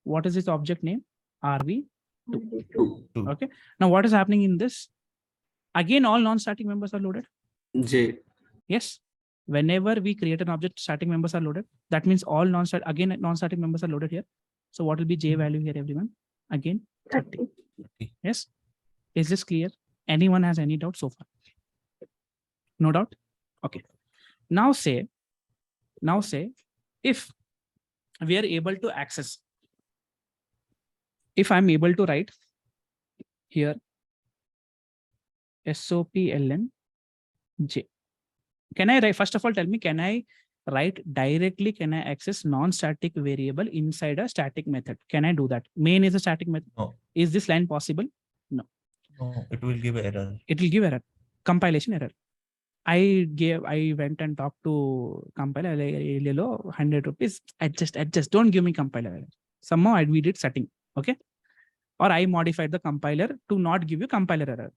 What is this object name? RV2. Okay. Now, what is happening in this? Again, all non-static members are loaded. J. Yes. Whenever we create an object, static members are loaded. That means all non-static members are loaded here. So what will be J value here, everyone? Again, 30. Yes. Is this clear? Anyone has any doubt so far? No doubt? Okay. Now say, if we are able to access, if I'm able to write here SOPLN J. Can I write, first of all, tell me, can I write directly, can I access non-static variable inside a static method? Can I do that? Main is a static method. No. Is this line possible? No. No, it will give error. It will give error. Compilation error. I went and talked to compiler, 100 rupees. Adjust. Don't give me compiler error. Somehow we did setting. Okay. Or I modified the compiler to not give you compiler error.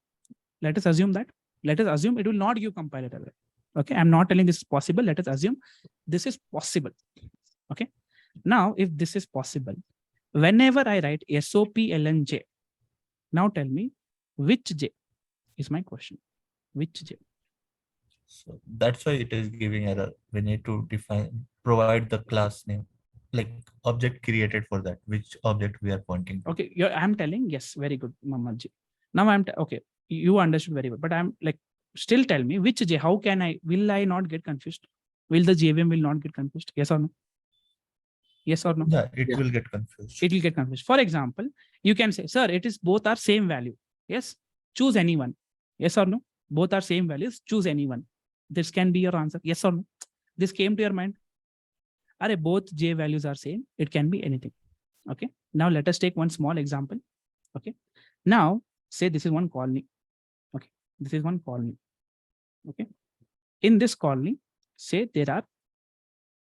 Let us assume that. Let us assume it will not give compiler error. Okay. I'm not telling this is possible. Let us assume this is possible. Okay. Now, if this is possible, whenever I write SOPLN J, now tell me which J is my question. Which J? So that's why it is giving error. We need to provide the class name, like object created for that, which object we are pointing to. Okay, I'm telling, yes, very good, Mamaji. Now okay, you understood very well, but I'm like, still tell me which J, how can will I not get confused? Will the JVM will not get confused? Yes or no? Yes or no? Yeah, it Yeah. will get confused. It will get confused. For example, you can say, sir, it is both are same value. Yes, choose anyone. Yes or no? Both are same values, choose anyone. This can be your answer. Yes or no? This came to your mind. Are both J values are same? It can be anything. Okay. Now let us take one small example. Okay. Now say this is one colony. Okay. This is one colony. Okay. In this colony, say there are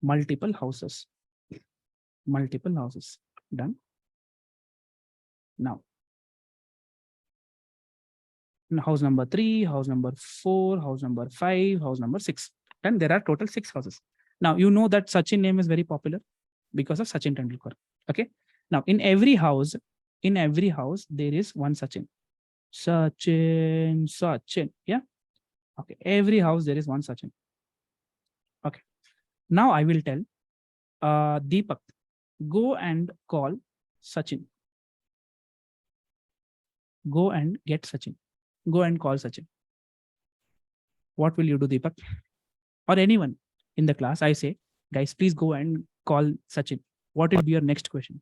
multiple houses. Multiple houses. Done. Now, house number 3, house number 4, house number 5, house number 6. Then there are total 6 houses. Now, you know that Sachin name is very popular because of Sachin Tendulkar. Okay. Now, in every house, there is one Sachin. Sachin. Yeah. Okay. Every house, there is one Sachin. Okay. Now, I will tell Deepak, go and call Sachin. Go and get Sachin. Go and call Sachin. What will you do, Deepak? Or anyone in the class, I say, guys, please go and call Sachin. What will be your next question?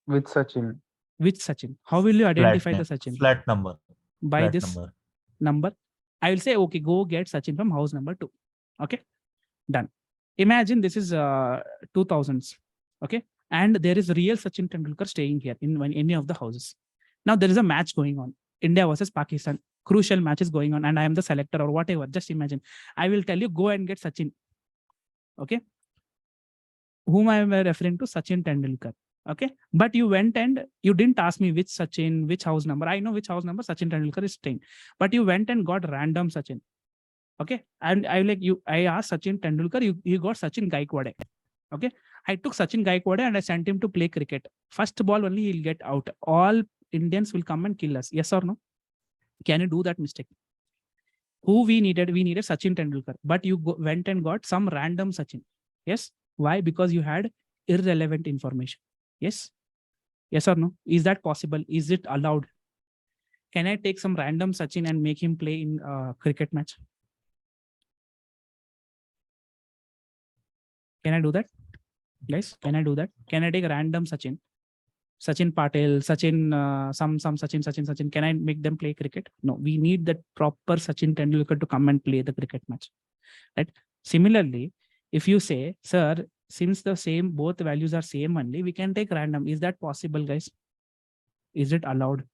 With Sachin. Which Sachin? How will you identify the Sachin? Flat number. By Flat this number. number. I will say, okay, go get Sachin from house number 2. Okay, done. Imagine this is 2000s. Okay, and there is real Sachin Tendulkar staying here in any of the houses. Now there is a match going on. India versus Pakistan. Crucial match is going on, and I am the selector or whatever. Just imagine. I will tell you, go and get Sachin. Okay. Whom I am referring to? Sachin Tendulkar. Okay. But you went and you didn't ask me which Sachin, which house number. I know which house number Sachin Tendulkar is staying. But you went and got random Sachin. Okay. And I asked Sachin Tendulkar, you got Sachin Gaikwade. Okay. I took Sachin Gaikwade and I sent him to play cricket. First ball only he'll get out. All Indians will come and kill us. Yes or no? Can you do that mistake? Who we needed? We needed Sachin Tendulkar. But you went and got some random Sachin. Yes. Why? Because you had irrelevant information. Yes. Yes or no? Is that possible? Is it allowed? Can I take some random Sachin and make him play in a cricket match? Can I do that? Guys, can I do that? Can I take a random Sachin? Sachin Patel, Sachin, some Sachin. Can I make them play cricket? No, we need that proper Sachin Tendulkar to come and play the cricket match. Right? Similarly, if you say, sir, since the same, both values are same only, we can take random. Is that possible, guys? Is it allowed?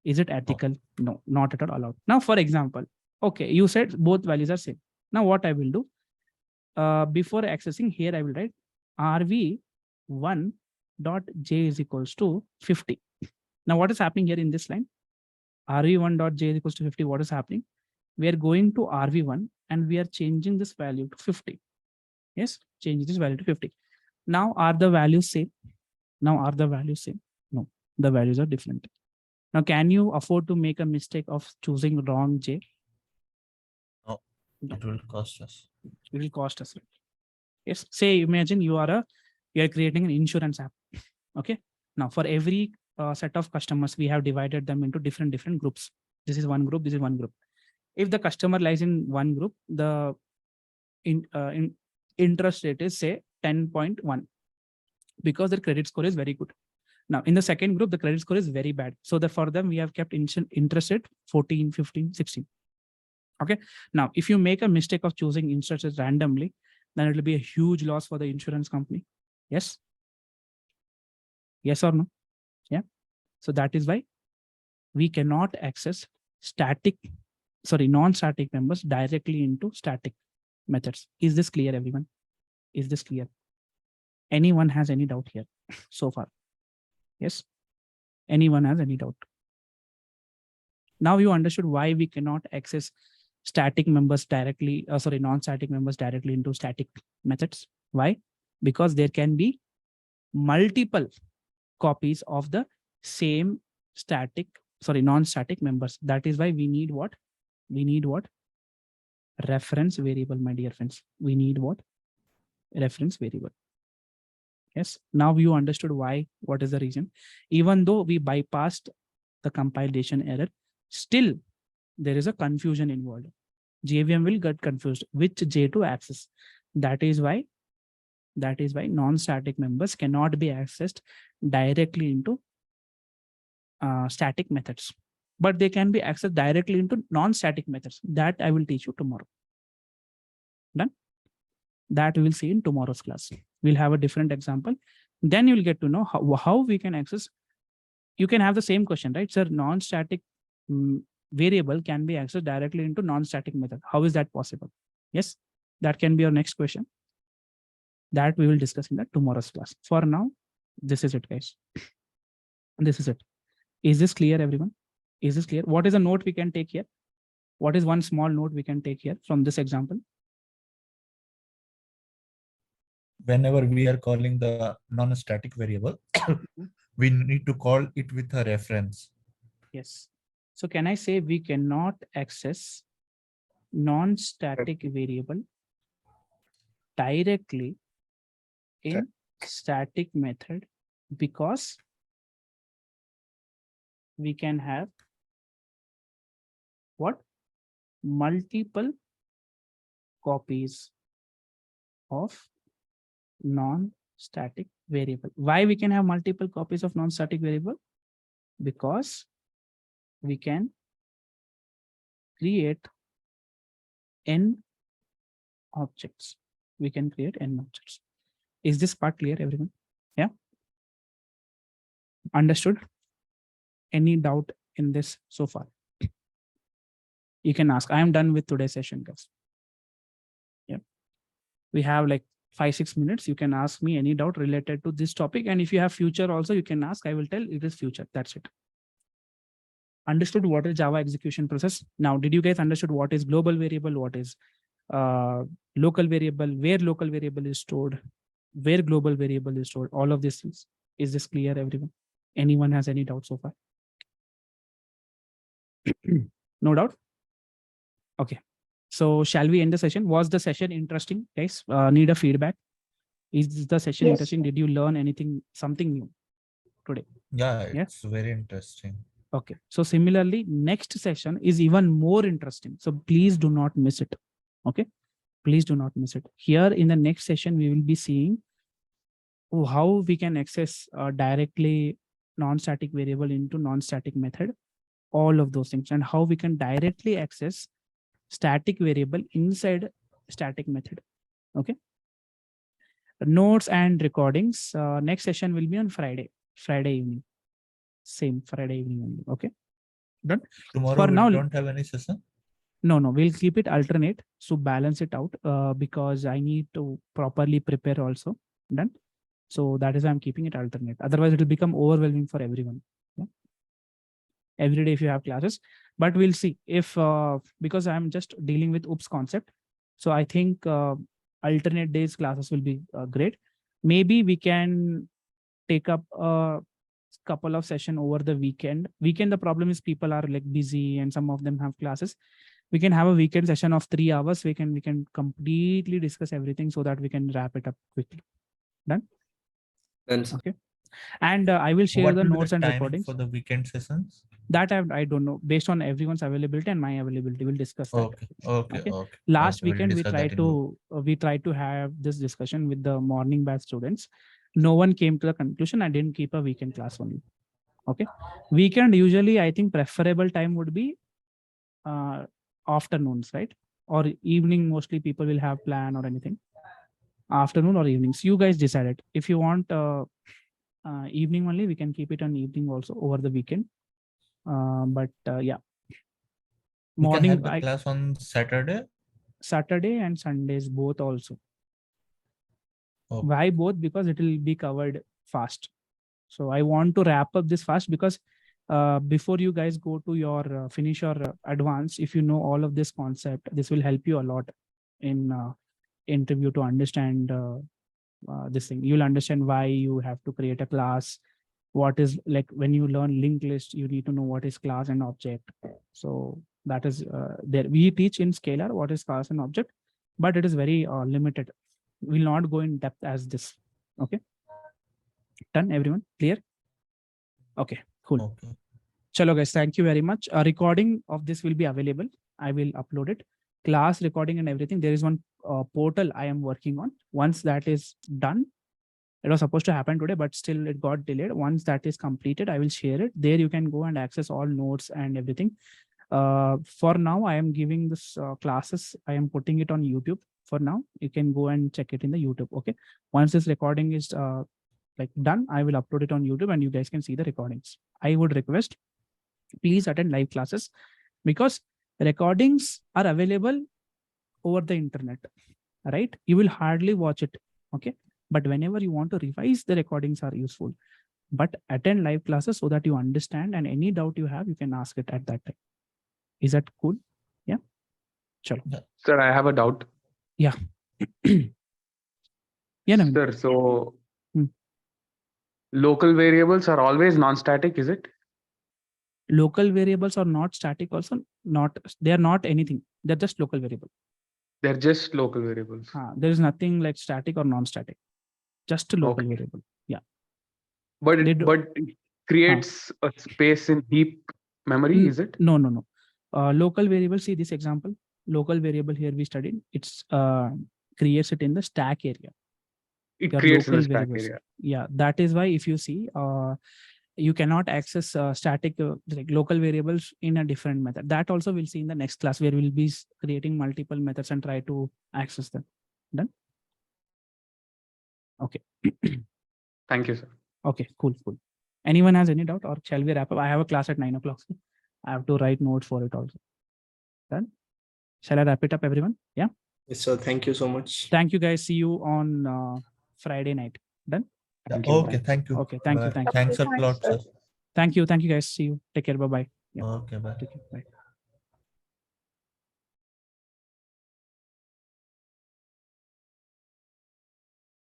Is it ethical? No, not at all allowed. Now, for example, okay, you said both values are same. Now, what I will do? Before accessing here, I will write rv1 dot j is equals to 50. Now, what is happening here in this line? rv1 dot j is equals to 50. What is happening? We are going to rv1 and we are changing this value to 50. Yes, change this value to 50. Now, are the values same? Now, are the values same? No, the values are different. Now, can you afford to make a mistake of choosing wrong j? No, it will cost us. It will cost us. Yes. Say, imagine you are creating an insurance app. Okay. Now, for every set of customers, we have divided them into different groups. This is one group. This is one group. If the customer lies in one group, the interest rate is say 10.1 because their credit score is very good. Now, in the second group, the credit score is very bad. So for them, we have kept interest rate 14, 15, 16. Okay. Now, if you make a mistake of choosing interest rate randomly, then it will be a huge loss for the insurance company. Yes. Yes or no? Yeah. So that is why we cannot access non-static members directly into static methods. Is this clear, everyone? Is this clear? Anyone has any doubt here so far? Yes. Anyone has any doubt? Now you understood why we cannot access static members directly, non-static members directly into static methods. Why? Because there can be multiple copies of the same non-static members. That is why we need what? We need what? Reference variable, my dear friends. We need what? Reference variable. Yes. Now you understood why, what is the reason? Even though we bypassed the compilation error, still there is a confusion involved. JVM will get confused which J to access. That is why non-static members cannot be accessed directly into static methods, but they can be accessed directly into non-static methods. That I will teach you tomorrow. Done? That we will see in tomorrow's class. We'll have a different example. Then you'll get to know how we can access. You can have the same question, right? Sir, non-static variable can be accessed directly into non-static method. How is that possible? Yes, that can be your next question. That we will discuss in the tomorrow's class. For now, this is it, guys. This is it. Is this clear, everyone? Is this clear? What is a note we can take here? What is one small note we can take here from this example? Whenever we are calling the non-static variable, we need to call it with a reference. Yes. So can I say we cannot access non-static variable directly in static method because we can have what? Multiple copies of non-static variable. Why we can have multiple copies of non-static variable? Because we can create n objects. We can create n objects. Is this part clear, everyone? Yeah. Understood? Any doubt in this so far? You can ask. I am done with today's session, guys. Yeah. We have like 5-6 minutes. You can ask me any doubt related to this topic. And if you have future also, you can ask. I will tell it is future. That's it. Understood what is Java execution process? Now, did you guys understood what is global variable? What is local variable? Where local variable is stored? Where global variable is stored? All of this is this clear, everyone? Anyone has any doubt so far? No doubt? Okay. So shall we end the session? Was the session interesting, guys? Need a feedback. Is the session Yes. interesting? Did you learn anything, something new today? Yeah, it's very interesting. Okay. So similarly, next session is even more interesting. So please do not miss it. Okay. Please do not miss it. Here in the next session, we will be seeing how we can access directly non-static variable into non-static method, all of those things, and how we can directly access static variable inside static method. Okay. Notes and recordings. Next session will be on Friday evening. Same Friday evening only. Okay. Done. Tomorrow For we now, don't have any session. No, we'll keep it alternate to balance it out because I need to properly prepare also. Done. So that is why I'm keeping it alternate. Otherwise, it will become overwhelming for everyone. Yeah? Every day if you have classes, but we'll see if because I'm just dealing with OOPS concept. So I think alternate days classes will be great. Maybe we can take up a couple of session over the weekend. The problem is people are like busy and some of them have classes. We can have a weekend session of 3 hours. We can completely discuss everything so that we can wrap it up quickly. Done? Done, sir. Okay. And I will share What the will be notes and timing recordings. for the weekend sessions? That I don't know. Based on everyone's availability and my availability, we'll discuss that. Okay. Last We'll weekend discuss that in we tried to have this discussion with the morning batch students. No one came to the conclusion. I didn't keep a weekend class only. Okay. Weekend usually I think preferable time would be afternoons, right? Or evening. Mostly people will have plan or anything. Afternoon or evenings. You guys decided. If you want evening only, we can keep it on evening also over the weekend. But yeah. Morning. Morning. We can have the class on Saturday and Sundays both also. Okay. Why both? Because it will be covered fast. So I want to wrap up this fast because before you guys go to your finish your advance, if you know all of this concept, this will help you a lot in interview to understand this thing. You'll understand why you have to create a class. What is like when you learn linked list, you need to know what is class and object. So that is there. We teach in Scalar what is class and object, but it is very limited. We'll not go in depth as this. Okay. Done, everyone? Clear? Okay, cool. Okay. Chalo guys, thank you very much. A recording of this will be available. I will upload it. Class recording and everything. There is one portal I am working on. Once that is done, it was supposed to happen today, but still it got delayed. Once that is completed, I will share it. There you can go and access all notes and everything. For now, I am giving this classes. I am putting it on YouTube. For now, you can go and check it in the YouTube. Okay. Once this recording is like done, I will upload it on YouTube and you guys can see the recordings. I would request, please attend live classes because recordings are available over the internet, right? You will hardly watch it. Okay. But whenever you want to revise, the recordings are useful. But attend live classes so that you understand, and any doubt you have, you can ask it at that time. Is that cool? Yeah. Chalo. Sir, I have a doubt. Yeah. Yeah, Naveen. Sir, so Hmm. local variables are always non-static, is it? Local variables are not static also. They are not anything. They're just local variable. They're just local variables. There is nothing like static or non-static. Just a local Okay. variable. Yeah. But They it, do- but it creates a space in heap memory, is it? No. Local variable, see this example. Local variable here we studied. It's creates it in the stack area. It Your creates in the local stack variables. area. Yeah, that is why if you see, you cannot access static like local variables in a different method. That also we'll see in the next class where we'll be creating multiple methods and try to access them. Done? Okay. Thank you, sir. Okay, cool. Anyone has any doubt, or shall we wrap up? I have a class at 9 o'clock. I have to write notes for it also. Done? Shall I wrap it up, everyone? Yeah. Yes, sir. Thank you so much. Thank you, guys. See you on Friday night. Done? Thank you. Okay, thank you. Okay, thank you. Bye. Thanks a lot, sir. Thank you, guys. See you. Take care. Bye-bye. Yeah. Okay, bye. Take care. Bye.